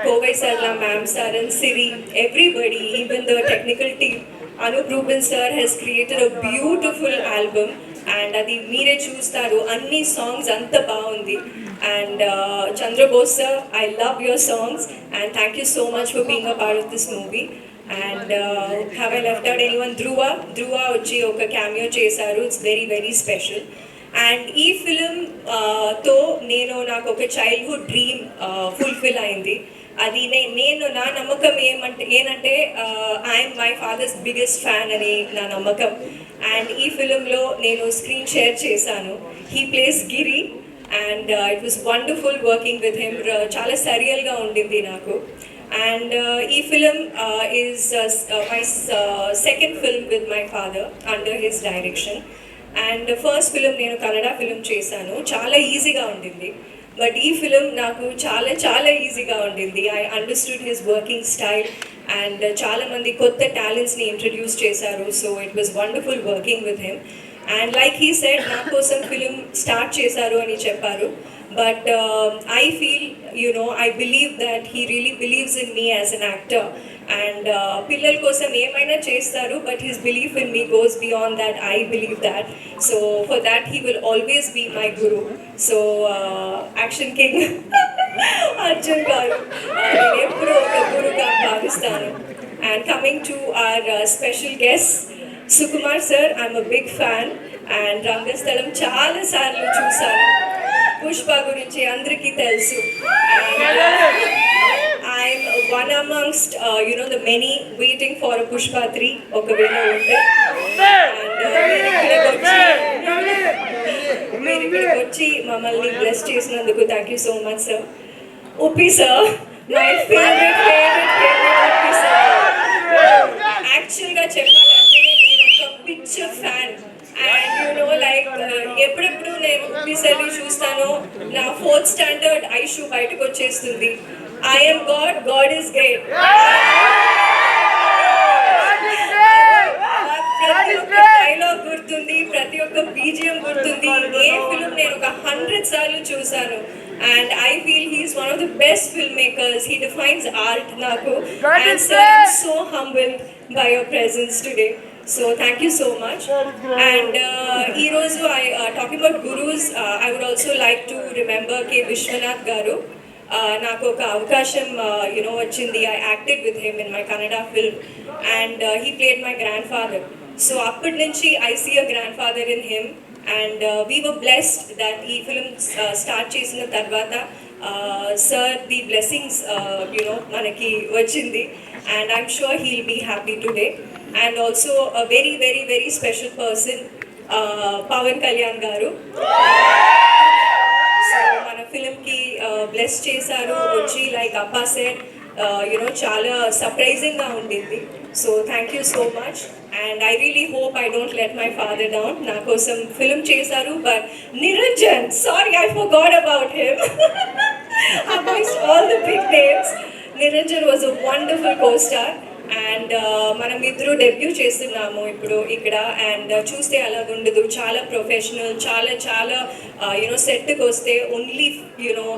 [SPEAKER 3] Kovai Sarala ma'am sir and Siri, everybody, even the technical team. Anup Rubens sir he's created a beautiful album. And అది మీరే చూస్తారు, అన్ని సాంగ్స్ అంత బాగుంది. And Chandrabose sir, I love your songs and thank you so much for being a part of this movie. And have I left out anyone Dhruva వచ్చి ఒక cameo చేశారు. It's very very special. And ఈ ఫిలింతో నాకు ఒక childhood dream fulfil అయింది. అది నా నమ్మకం ఏంటంటే I'm my father's biggest fan అని నా నమ్మకం. అండ్ ఈ ఫిలింలో నేను స్క్రీన్ షేర్ చేశాను. He plays Giri and it was wonderful working with him. చాలా సరియల్గా ఉండింది నాకు. అండ్ ఈ film is my second film with my father under his direction. And first film నేను కన్నడ ఫిలిం చేశాను, చాలా ఈజీగా ఉండింది. బట్ ఈ ఫిలిం నాకు చాలా చాలా ఈజీగా ఉండింది. I understood his working style and చాలామంది కొత్త టాలెంట్స్ని ఇంట్రడ్యూస్ చేశారు. So it was wonderful working with him. And like he said, నా కోసం ఫిలిం స్టార్ట్ చేశారు అని చెప్పారు. But I feel I believe that he really believes in me as an actor. And పిల్లల కోసం ఏమైనా చేస్తారు, but his belief in me goes beyond that. I believe that. So for that he will always be my guru. So action king Arjun garu నేను ఎప్పుడూ ఒక గురుగా భావిస్తాను. And coming to our special guest Sukumar sir, I'm a big fan. And Rangasthalam చాలాసార్లు చూశాను. పుష్ప గురించి అందరికీ తెలుసు. I'm one amongst the many waiting for a Pushpa 3 ఒకవేళ ఉంటే. మీరు ఇక్కడికి వచ్చి మమ్మల్ని బ్లెస్ చేసినందుకు thank you so much sir. Uppi sir, my favourite Uppi sir. యాక్చువల్గా చెప్పాలంటే నేను ఒక పిక్చర్ ఫ్యాన్. అండ్ లైక్ ఎప్పుడెప్పుడు నేను ఉప్పి సార్ని చూస్తానో నా 4th స్టాండర్డ్ ఐషు బయటకు వచ్చేస్తుంది. I am God, God is great. ప్రతి ఒక్క డైలాగ్ గుర్తుంది, ప్రతి ఒక్క బీజిఎం గుర్తుంది. ఏ ఫిల్మ్ నేను ఒక 100 సార్లు చూసాను. And I feel he is one of the best filmmakers. He defines art నాకు. And sir, I'm so humbled by your presence today. So thank you so much. And ee roju talking about gurus, I would also like to remember K. Vishwanath garu. నాకు ఒక అవకాశం వచ్చింది. I acted with him in my Kannada film and he played my grandfather. So అప్పటి నుంచి I see a grandfather in him. And we were blessed that ఈ film start చేసిన తర్వాత sir the blessings మనకి వచ్చింది. And I'm sure he will be happy today. And also a very very very special person Pawan Kalyan garu. So మన ఫిలింకి bless చేశారు వచ్చి. Like అప్పా said చాలా సర్ప్రైజింగ్గా ఉండింది. So thank you so much. And I really hope I don't let my father down. నా కోసం film చేశారు. But Niranjan, sorry I forgot about him. Amongst all the big names, Niranjan was a wonderful co-star. And మనం ఇద్దరు debut చేస్తున్నాము ఇప్పుడు ఇక్కడ. And చూస్తే అలాగ ఉండదు, చాలా ప్రొఫెషనల్, చాలా చాలా సెట్కి వస్తే ఓన్లీ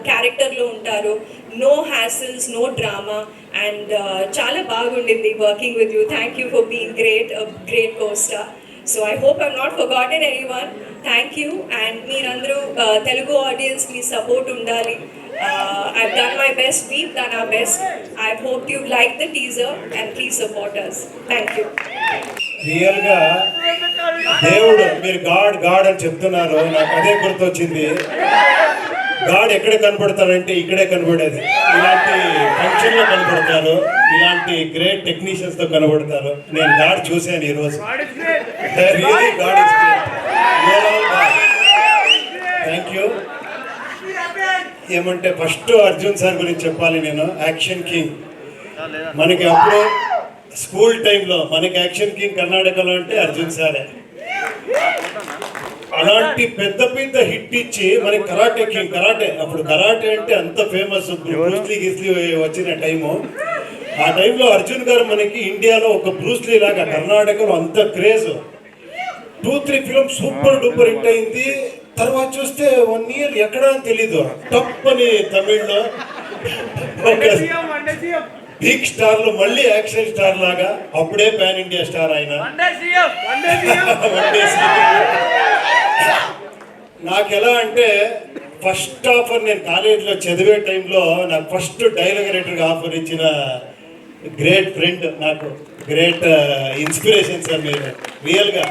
[SPEAKER 3] క్యారెక్టర్లో ఉంటారు. No hassles, no drama. And చాలా బాగుండింది working with you. Thank you for being great co-star. So I hope I'm not forgotten anyone. Thank you. And మీరందరూ తెలుగు ఆడియన్స్ మీ సపోర్ట్ ఉండాలి. I've done my best, we've done our best. I hope you like the teaser and please support us. Thank you.
[SPEAKER 2] రియల్గా దేవుడు, మీరు God అని చెప్తున్నారు, నాకు అదే గుర్తొచ్చింది. గాడ్ ఎక్కడ కనపడతారంటే ఇక్కడే కనపడేది. ఇలాంటి ఫంక్షన్లో కనపడతారు, ఇలాంటి గ్రేట్ టెక్నీషియన్స్తో కనపడతారు. నేను గాడ్ చూశాను ఈరోజు. Really God is great. Thank you. ఏమంటే ఫస్ట్ అర్జున్ సార్ గురించి చెప్పాలి నేను. యాక్షన్ కింగ్ మనకి అప్పుడు స్కూల్ టైంలో మనకి యాక్షన్ కింగ్ కర్ణాటకలో అంటే అర్జున్ సారే. అలాంటి పెద్ద పెద్ద హిట్ ఇచ్చి మనకి కరాటే కింగ్. అప్పుడు కరాటే అంటే అంత ఫేమస్, బ్రూస్లీ గిస్లీ వచ్చిన టైము. ఆ టైంలో అర్జున్ గారు మనకి ఇండియాలో ఒక బ్రూస్లీ లాగా కర్ణాటకలో అంత craze. 2-3 film super duper hit అయింది. తర్వాత చూస్తే 1 year ఎక్కడ అని తెలీదు. టప్ అని తమిళ్లో బిగ్ స్టార్లు మళ్ళీ యాక్షన్ స్టార్ లాగా. అప్పుడే పాన్ ఇండియా స్టార్ ఆయన. నాకు ఎలా అంటే ఫస్ట్ ఆఫర్ నేను కాలేజీలో చదివే టైంలో నాకు ఫస్ట్ డైలాగ్ రైటర్గా ఆఫర్ ఇచ్చిన
[SPEAKER 9] గ్రేట్ ఫ్రెండ్, నాకు గ్రేట్ ఇన్స్పిరేషన్ సార్ మీరు రియల్గా.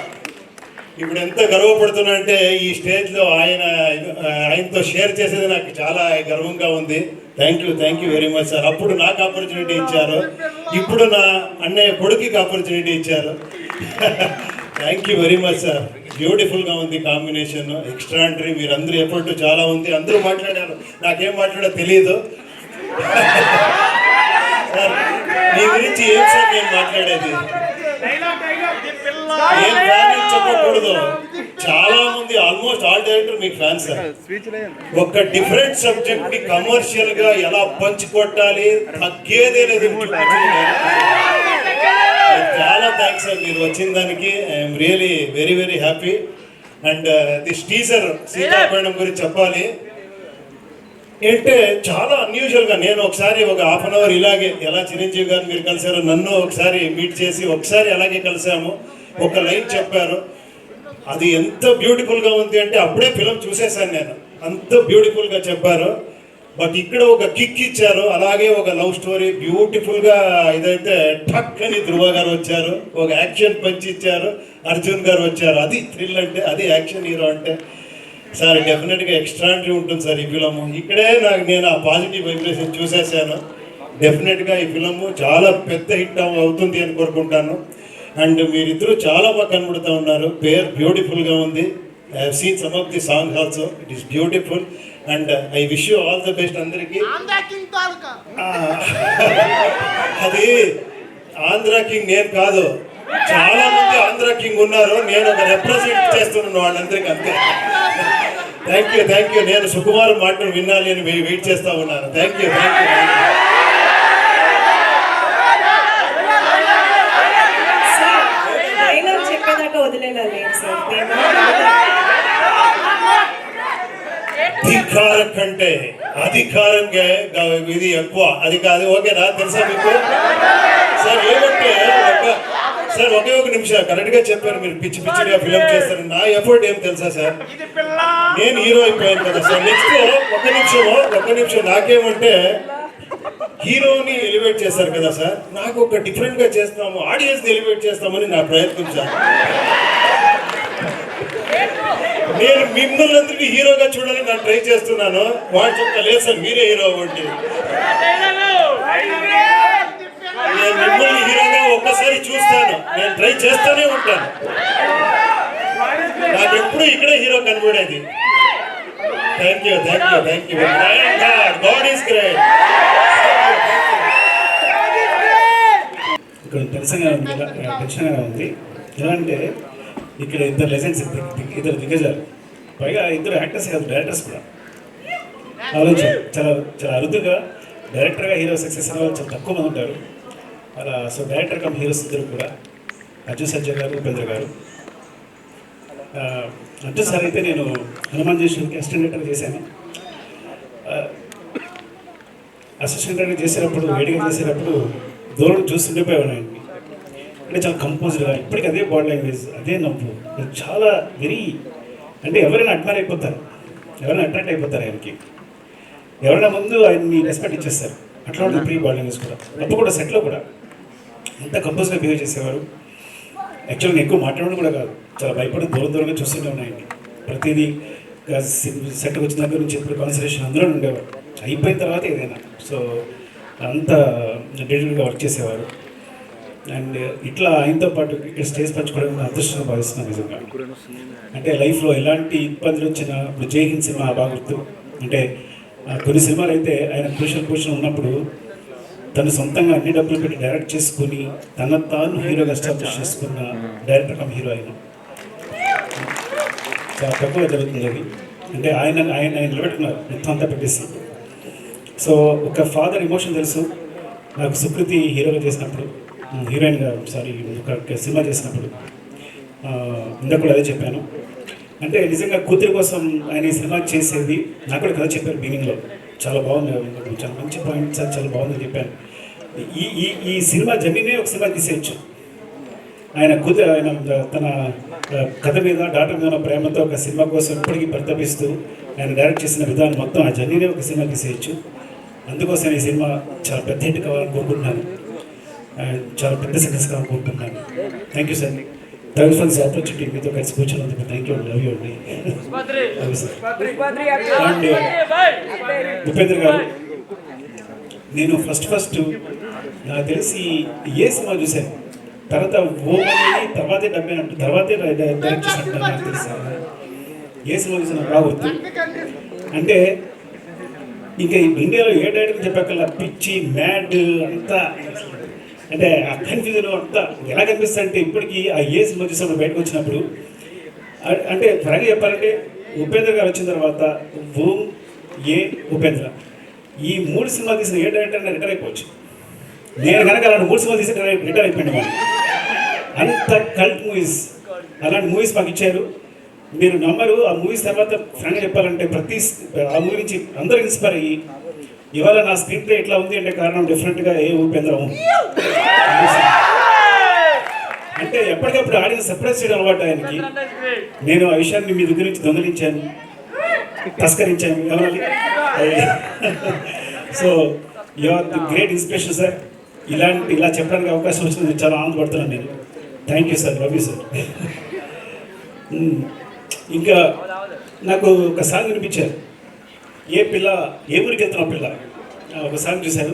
[SPEAKER 9] ఇప్పుడు ఎంత గర్వపడుతున్నా అంటే ఈ స్టేజ్లో ఆయనతో షేర్ చేసేది నాకు చాలా గర్వంగా ఉంది. Thank you very much sir. అప్పుడు నాకు ఆపర్చునిటీ ఇచ్చారు, ఇప్పుడు నా అన్నయ్య కొడుకుకి ఆపర్చునిటీ ఇచ్చారు. Thank you very much sir. బ్యూటిఫుల్గా ఉంది కాంబినేషన్, ఎక్స్ట్రాండరీ. మీరు అందరూ ఎఫర్ట్ చాలా ఉంది, అందరూ మాట్లాడారు, నాకేం మాట్లాడో తెలియదు. సార్ మీ గురించి ఏం సార్ నేను మాట్లాడేది, ఏం ఫ్యాన్ చెప్పకూడదు. చాలా మంది ఆల్మోస్ట్ ఆల్ డైరెక్టర్ మీకు ఫ్యాన్ సార్. ఒక డిఫరెంట్ సబ్జెక్ట్ ని కమర్షియల్ గా ఎలా పంచి కొట్టాలి, తగ్గేదే లేదు. చాలా థ్యాంక్స్ సార్ మీరు వచ్చిన దానికి. I'm really very very happy. And this teaser Seethapayanam గురించి చెప్పాలి అంటే చాలా అన్యూజువల్గా. నేను ఒకసారి ఒక హాఫ్ అన్ అవర్ ఇలాగే ఎలా చిరంజీవి గారు మీరు కలిసారో నన్ను ఒకసారి మీట్ చేసి ఒకసారి అలాగే కలిసాము. ఒక లైన్ చెప్పారు, అది ఎంత బ్యూటిఫుల్గా ఉంది అంటే అప్పుడే ఫిలం చూసేసాను నేను, అంత బ్యూటిఫుల్గా చెప్పారు. బట్ ఇక్కడ ఒక కిక్ ఇచ్చారు, అలాగే ఒక లవ్ స్టోరీ బ్యూటిఫుల్గా. ఇదైతే ఠక్ అని ధృవ గారు వచ్చారు, ఒక యాక్షన్ పంచి ఇచ్చారు, అర్జున్ గారు వచ్చారు. అది థ్రిల్ అంటే, అది యాక్షన్ హీరో అంటే. సార్ డెఫినెట్గా ఎక్స్ట్రాండరీ ఉంటుంది సార్ ఈ ఫిలము. ఇక్కడే నేను ఆ పాజిటివ్ వైబ్రేషన్ చూసేసాను. డెఫినెట్గా ఈ ఫిలము చాలా పెద్ద హిట్ అవుతుంది అని కోరుకుంటాను. అండ్ మీరిద్దరూ చాలా బాగా కనబడుతూ ఉన్నారు. పేరు బ్యూటిఫుల్గా ఉంది. I have seen some of the song also, it is beautiful. And I wish you all the best అందరికీ. అది ఆంధ్ర కింగ్ నేను కాదు, చాలా మంది ఆంధ్ర కింగ్ ఉన్నారు, నేను ఒక రిప్రజెంట్ చేస్తున్నాను వాళ్ళందరికీ, అంతే. Thank you. నేను సుకుమార్ మాటలు వినాలి అని వెయిట్ చేస్తూ ఉన్నాను. Thank you.
[SPEAKER 3] డైలాగ్ చెప్పేదాకా వదిలేదు సార్.
[SPEAKER 9] అధికారం కంటే అధికారంగా ఇది ఎక్కువ, అది కాదు. ఓకేనా, తెలుసా మీకు సార్? ఏమంటే సార్ ఒకే ఒక నిమిషం కరెక్ట్గా చెప్పారు మీరు. పిచ్చిగా ఫిలిం చేస్తారు. నా ఎఫర్ట్ ఏం తెలుసా సార్? నేను హీరో అయిపోయాను కదా సార్. నెక్స్ట్ ఒక నిమిషం నాకేమంటే హీరోని ఎలివేట్ చేశారు కదా సార్, నాకు ఒక డిఫరెంట్గా చేస్తాము, ఆడియన్స్ని ఎలివేట్ చేస్తామని నా ప్రయత్నం సార్. నేను మిమ్మల్ని అందరికీ హీరోగా చూడాలని నేను ట్రై చేస్తున్నాను. వాళ్ళు చెప్తా లేదు సార్ మీరే హీరో అవ్వండి. నేను మిమ్మల్ని హీరోగా ఒక్కసారి చూస్తాను, నేను ట్రై చేస్తూనే ఉంటాను. నాకు ఎప్పుడు ఇక్కడే హీరో కనబడేది. Thank you. God is great.
[SPEAKER 2] ఇక్కడ టెన్షన్గా ఉంది, టెన్షన్గా ఉంది. ఎలా అంటే ఇక్కడ ఇద్దరు లెజెండ్స్, ఇద్దరు దిగ్గజాలు, పైగా ఇద్దరు యాక్టర్స్ కాదు, డైరెక్టర్స్ కూడా. ఆలోచన చాలా చాలా అరుదుగా డైరెక్టర్గా హీరో సక్సెస్ అనే వాళ్ళు చాలా తక్కువ మంది ఉంటారు. అలా సో డైరెక్టర్ కమ్ హీరోస్ ఇద్దరు కూడా, అర్జున్ సర్జా గారు, ఉపేంద్ర గారు. అర్జున్ సార్ అయితే నేను హనుమాన్ జంక్షన్కి అసిస్టెంట్ డైరెక్టర్ చేశాను. అసిస్టెంట్ డైరెక్టర్ చేసేటప్పుడు, వేడిగా చేసేటప్పుడు దూరం చూస్తుండిపోయాను ఆయనకి. అంటే చాలా కంపోజ్డ్గా, ఇప్పటికీ అదే బాడీ లాంగ్వేజ్, అదే నవ్వు, చాలా వెరీ అంటే ఎవరైనా అడ్మైర్ అయిపోతారు, ఎవరైనా అట్రాక్ట్ అయిపోతారు ఆయనకి. ఎవరైనా ముందు ఆయన్ని రెస్పెక్ట్ ఇచ్చేస్తారు. అట్లా ఉంటుంది ప్రీ బాడీ లాంగ్వేజ్ కూడా. అప్పుడు కూడా సెట్లో కూడా అంత కంపోజ్గా బిహేవ్ చేసేవారు. యాక్చువల్గా ఎక్కువ మాట్లాడడం కూడా కాదు, చాలా భయపడి దూరంగా చూస్తూనే ఉన్నాయండి. ప్రతిదీ సెట్కి వచ్చిన దగ్గర నుంచి ఎప్పుడు కాన్సన్ట్రేషన్ అందులో ఉండేవారు. అయిపోయిన తర్వాత ఏదైనా సో అంత డీటెయిల్గా వర్క్ చేసేవారు. అండ్ ఇట్లా ఆయనతో పాటు ఇక్కడ స్టేజ్ పంచుకోవడం అదృష్టంగా భావిస్తున్నాను నిజంగా. అంటే లైఫ్లో ఎలాంటి ఇబ్బందులు వచ్చినా, ఇప్పుడు జై హింద్ సినిమా బాగా గుర్తు. అంటే కొన్ని సినిమాలు అయితే ఆయన పొజిషన్ ఉన్నప్పుడు తను సొంతంగా అన్ని డబ్బులు పెట్టి డైరెక్ట్ చేసుకుని తాను హీరోగా ఎస్టాబ్లిష్ చేసుకున్న డైరెక్టర్ కమ్ హీరో ఆయన. చాలా తక్కువ జరుగుతుంది అది. అంటే ఆయన నిలబెట్టుకున్నారు మొత్తం అంతా పెట్టేసి. సో ఒక ఫాదర్ ఎమోషన్ తెలుసు నాకు. సుకృతి హీరోగా చేసినప్పుడు, హీరోయిన్గా ఒక సినిమా చేసినప్పుడు ఇందాక కూడా అదే చెప్పాను. అంటే నిజంగా కూతురి కోసం ఆయన ఈ సినిమా చేసేది నాకు కూడా కథ చెప్పారు బిగినింగ్లో. చాలా బాగుంది, చాలా మంచి పాయింట్స్, చాలా బాగుందని చెప్పాను. ఈ సినిమా జర్నీనే ఒక సినిమా తీసేయచ్చు. ఆయన తన కథ మీద, డాటర్ మీద ప్రేమతో ఒక సినిమా కోసం ఇప్పటికీ పరితపిస్తూ ఆయన డైరెక్ట్ చేసిన విధానం మొత్తం ఆ జర్నీనే ఒక సినిమా తీసేయచ్చు. అందుకోసం ఈ సినిమా చాలా పెద్ద హిట్ కావాలని కోరుకుంటున్నాను. చాలా పెద్ద సక్సెస్గా అనుకుంటున్నాను. Thank you sir. Thank you for this opportunity. మీతో కలిసి కూర్చున్నందుకు థ్యాంక్ యూ. లవ్ యూ అండి. అండ్ ఉపేంద్ర గారు, నేను ఫస్ట్ నాకు తెలిసి ఏ సినిమా చూశాను, తర్వాత ఓ అనేది తర్వాతే డబ్బేనంట, తర్వాతే డైరెక్ట్ చేసినట్టు నాకు తెలిసి ఏ సినిమా చూసినా రావద్దు అంటే ఇంకా ఇండియాలో ఏ డైరెక్టర్ చెప్పక్కల్లా పిచ్చి మ్యాడ్ అంతా అంటే ఆ కన్ఫ్యూజన్ అంతా ఎలా కనిపిస్తుంది అంటే ఇప్పటికీ ఆ ఏ సినిమా చూసినప్పుడు బయటకు వచ్చినప్పుడు అంటే త్వరగా చెప్పాలంటే ఉపేంద్ర గారు వచ్చిన తర్వాత ఓం ఏ ఉపేంద్ర ఈ 3 సినిమాలు తీసిన ఏ డైరెక్టర్ రిటైర్ అయిపోవచ్చు. నేను కనుక అలాంటి 3 సినిమాలు తీసి రిటైర్ అయిపోయింది వాళ్ళు. అంత కల్ట్ మూవీస్, అలాంటి మూవీస్ మాకు ఇచ్చారు. మీరు నమ్మరు, ఆ మూవీస్ తర్వాత ఫ్రాంక్గా చెప్పాలంటే ప్రతి ఆ మూవీ నుంచి అందరూ ఇన్స్పైర్ అయ్యి ఇవాళ నా స్క్రీన్ ప్లే ఎట్లా ఉంది అంటే కారణం డిఫరెంట్గా ఏ ఉపేంద్రం అంటే ఎప్పటికప్పుడు ఆడియన్స్ సర్ప్రైజ్ చేయడం అలవాటు ఆయనకి. నేను ఆ విషయాన్ని మీ దగ్గర నుంచి దొంగలించాను, తస్కరించాను ఎవరి. So you are the great inspiration sir. ఇలా చెప్పడానికి అవకాశం వచ్చింది, చాలా ఆనందపడుతున్నాను నేను. Thank you sir. Love you sir. ఇంకా నాకు ఒక సాంగ్ వినిపించారు, ఏ పిల్ల ఏ ఊరికి వెళ్తున్న పిల్ల, ఒక సాంగ్ చూశాను.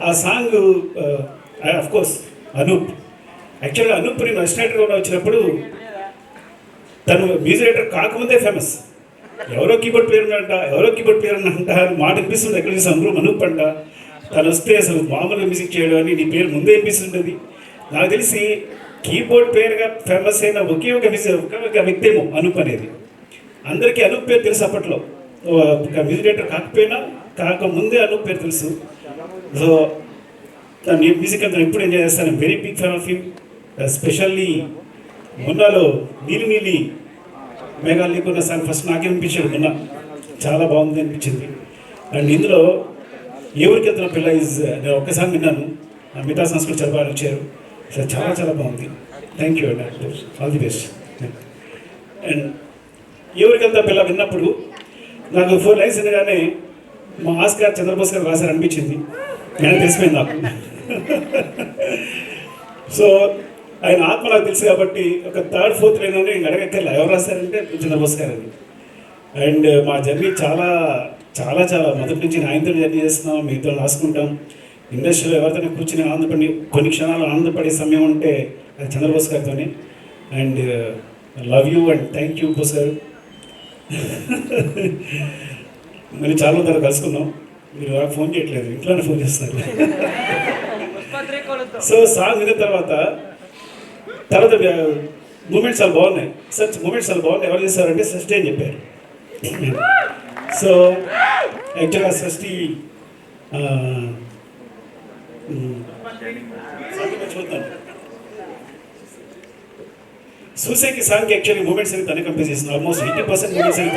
[SPEAKER 2] ఆ సాంగ్ అఫ్కోర్స్ అనూప్. యాక్చువల్గా అనూప్ నేను అసిస్టెంట్గా వచ్చినప్పుడు తను మ్యూజిక్ డైరెక్టర్ కాకముందే ఫేమస్. ఎవరో కీబోర్డ్ ప్లేయర్ ఉన్నంట మాట అనిపిస్తుంది. ఎక్కడ చూసి అందరూ అనూప్ అంట. తను వస్తే అసలు మామూలుగా మ్యూజిక్ చేయడం అని నీ పేరు ముందే అనిపిస్తుంటుంది. నాకు తెలిసి కీబోర్డ్ ప్లేయర్గా ఫేమస్ అయిన ఒకే ఒక వ్యక్తి ఏమో అనూప్ అనేది. అందరికీ అనూప్ పేరు తెలుసు అప్పట్లో. ఒక మ్యూజిక్ డైరెక్టర్ కాకముందే అనూప్ పేరు తెలుసు. సో నేను మ్యూజిక్ అంతా ఎప్పుడు ఎంజాయ్ చేస్తాను. Very big fan of him. Especially మొన్నలో నీలి మేఘాలు లేకున్న సాంగ్ ఫస్ట్ నాకే అనిపించాడు. మొన్న చాలా బాగుంది అనిపించింది. అండ్ ఇందులో ఎవరికి వెళ్తున్న పిల్ల నేను ఒక్క సాంగ్ విన్నాను, మిగతా సంస్కృతి చాలా బాగా వచ్చారు. సో చాలా బాగుంది. థ్యాంక్ యూ అండి. All the best. అండ్ ఎవరికి వెళ్తా పిల్ల విన్నప్పుడు నాకు 4 లైన్స్ వినగానే మా ఆస్కార్ చంద్రబోస్ గారు రాశారు అనిపించింది. నేను తెలిసిపోయింది నాకు. సో ఆయన ఆత్మ నాకు తెలుసు కాబట్టి ఒక 3rd 4th లైన్ అని నేను అడగక్కర్లా ఎవరు రాశారంటే చంద్రబోస్ గారు అని. అండ్ మా జర్నీ చాలా మొదటి నుంచి ఆయనతో జర్నీ చేస్తున్నాం, మీతో రాసుకుంటాం. ఇండస్ట్రీలో ఎవరితోనే కూర్చుని ఆనందపడి కొన్ని క్షణాలు ఆనందపడే సమయం ఉంటే అది చంద్రబోస్ గారితోనే. And love you and thank you Bose garu. మరి చాలా తర కలుసుకున్నాం, మీరు నాకు ఫోన్ చేయట్లేదు, ఇంట్లోనే ఫోన్ చేస్తున్నారు. సో సాంగ్ విన్న తర్వాత మూమెంట్స్ చాలా బాగున్నాయి. మూమెంట్స్ చాలా బాగున్నాయి. ఎవరు చేస్తారంటే సృష్టి అని చెప్పారు. సో యాక్చువల్గా సృష్టి చూద్దాం. సూసైకి సాంగ్కి యాక్చువల్లీ మూమెంట్స్ అని తనే కంపోజ్ చేసింది. ఆల్మోస్ట్ 80% మూమెంట్స్ అని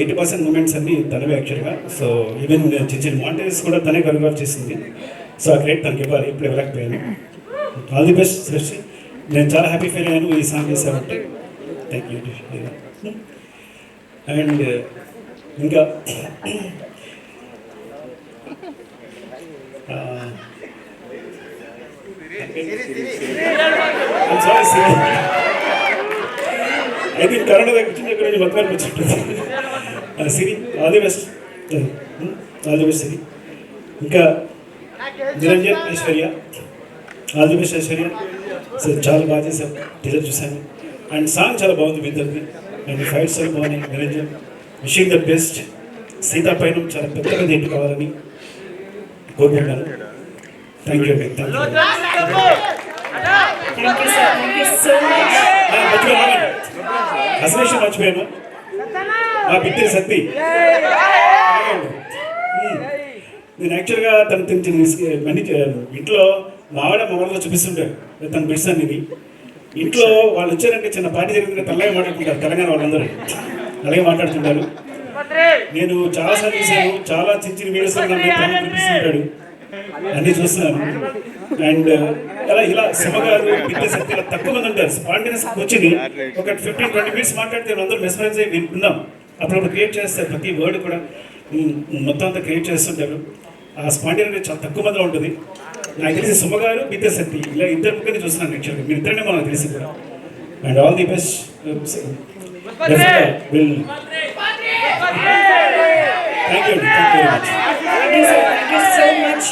[SPEAKER 2] 80% మూమెంట్స్ అన్ని తనవే యాక్చువల్గా. సో ఈవెన్ చిన్న మాంటేజెస్ కూడా తనే కొరియోగ్రాఫ్ చేసింది. సో ఆ క్రెడిట్ తనకి ఇవ్వాలి, ఇప్పుడు ఇవ్వలేకపోయాను. ఆల్ ది బెస్ట్ సృష్టి. నేను చాలా హ్యాపీ ఫీల్ అయ్యాను ఈ సాంగ్ చేశానంటే. Thank you. అండ్ ఇంకా ఐ థింక్ కరోనా దగ్గర వచ్చింది, ఇక్కడ నుంచి మొత్తం వచ్చింటుంది. సిరి ఆల్ ది బెస్ట్. సిరి. ఇంకా Niranjan, Aishwarya all the best. Aishwarya so చాలా బాగా చేశారు, టీజర్ చూశాను. అండ్ సాంగ్ చాలా బాగుంది మీ ఇద్దరిది. అండ్ ఫైట్స్ చాలా బాగున్నాయి. Niranjan wishing the best. Sita పైన చాలా పెద్ద హిట్ కావాలని కోరుకుంటున్నాను. థ్యాంక్ యూ అండి. Thank you
[SPEAKER 3] so much.
[SPEAKER 2] అసలు విషయం మర్చిపోయాను, మా బిడ్డ సత్తి. నేను యాక్చువల్గా ఇంట్లో మావాడ మొబైల్లో చూపిస్తుంటారు తన బిడ్స్ అన్ని. ఇంట్లో వాళ్ళు వచ్చారంటే చిన్న పార్టీ జరిగింది, తెల్లగా మాట్లాడుతుంటారు. తెలంగాణ వాళ్ళందరూ అలాగే మాట్లాడుతుంటారు. నేను చాలాసార్లు చూశాను, చాలా చిన్న వీడియోస్ చూపిస్తుంటాడు, అన్నీ చూస్తున్నాను. అండ్ ఇలా శివగారు బిడ్డ శక్తి ఇలా తక్కువ మంది ఉంటారు. స్పాంటేనియస్ వచ్చింది ఒక 15-20 మినిట్స్ మాట్లాడితే అందరూ మెస్మరైజ్ అయ్యి విన్నాం. అప్పుడప్పుడు క్రియేట్ చేస్తారు, ప్రతి వర్డ్ కూడా మొత్తం అంతా క్రియేట్ చేస్తుంటారు. ఆ స్పాండియల్ చాలా తక్కువ మందిలో ఉంటుంది. నాకు తెలిసి సుమ గారు విద్యాశక్తి ఇలా ఇద్దరు ముగ్గురిని చూస్తున్నాను యాక్చువల్గా, మీరు ఇద్దరినే మనకు తెలిసి కూడా. And all the best will. Thank you very much.
[SPEAKER 3] Thank you, sir. Thank you so much.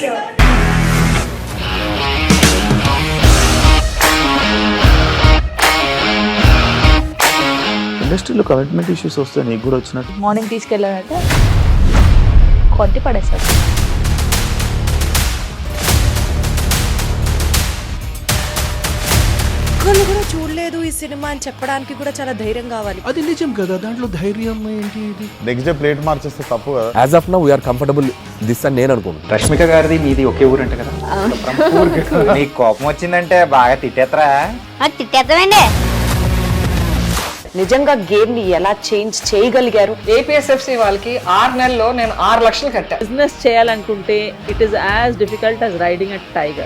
[SPEAKER 10] ఇండస్ట్రీలో కమిట్మెంట్ ఇష్యూస్ వస్తే నీకు కూడా వచ్చినట్టు.
[SPEAKER 11] మార్నింగ్ తీసుకెళ్ళాలంటే కొట్టి పడేస్తారు.
[SPEAKER 1] ఒక్కళ్ళు కూడా చూడలేదు ఈ సినిమా అని చెప్పడానికి కూడా చాలా ధైర్యం కావాలి.
[SPEAKER 10] అది నిజం కదా, దాంట్లో ధైర్యం ఏంటి? ఇది
[SPEAKER 12] నెక్స్ట్ డే ప్లేట్ మార్చేస్తే తప్పు కదా.
[SPEAKER 13] As of now we are comfortable this అని నేను అనుకుంటున్నాను.
[SPEAKER 5] రష్మిక గారిది మీది ఒకే ఊరు అంట కదా.
[SPEAKER 12] నీకు కోపం వచ్చిందంటే బాగా తిట్టేత్తరా?
[SPEAKER 11] తిట్టేద్దామండి. నిజంగా గేమ్ ని ఎలా చేంజ్ చేయగలిగారు?
[SPEAKER 5] ఏపీఎస్ఎఫ్సి వాళ్ళకి 6 నెలల్లో నేను 6 లక్షలు కట్టా.
[SPEAKER 11] బిజినెస్ చేయాలనుకుంటే it is as difficult as riding a tiger.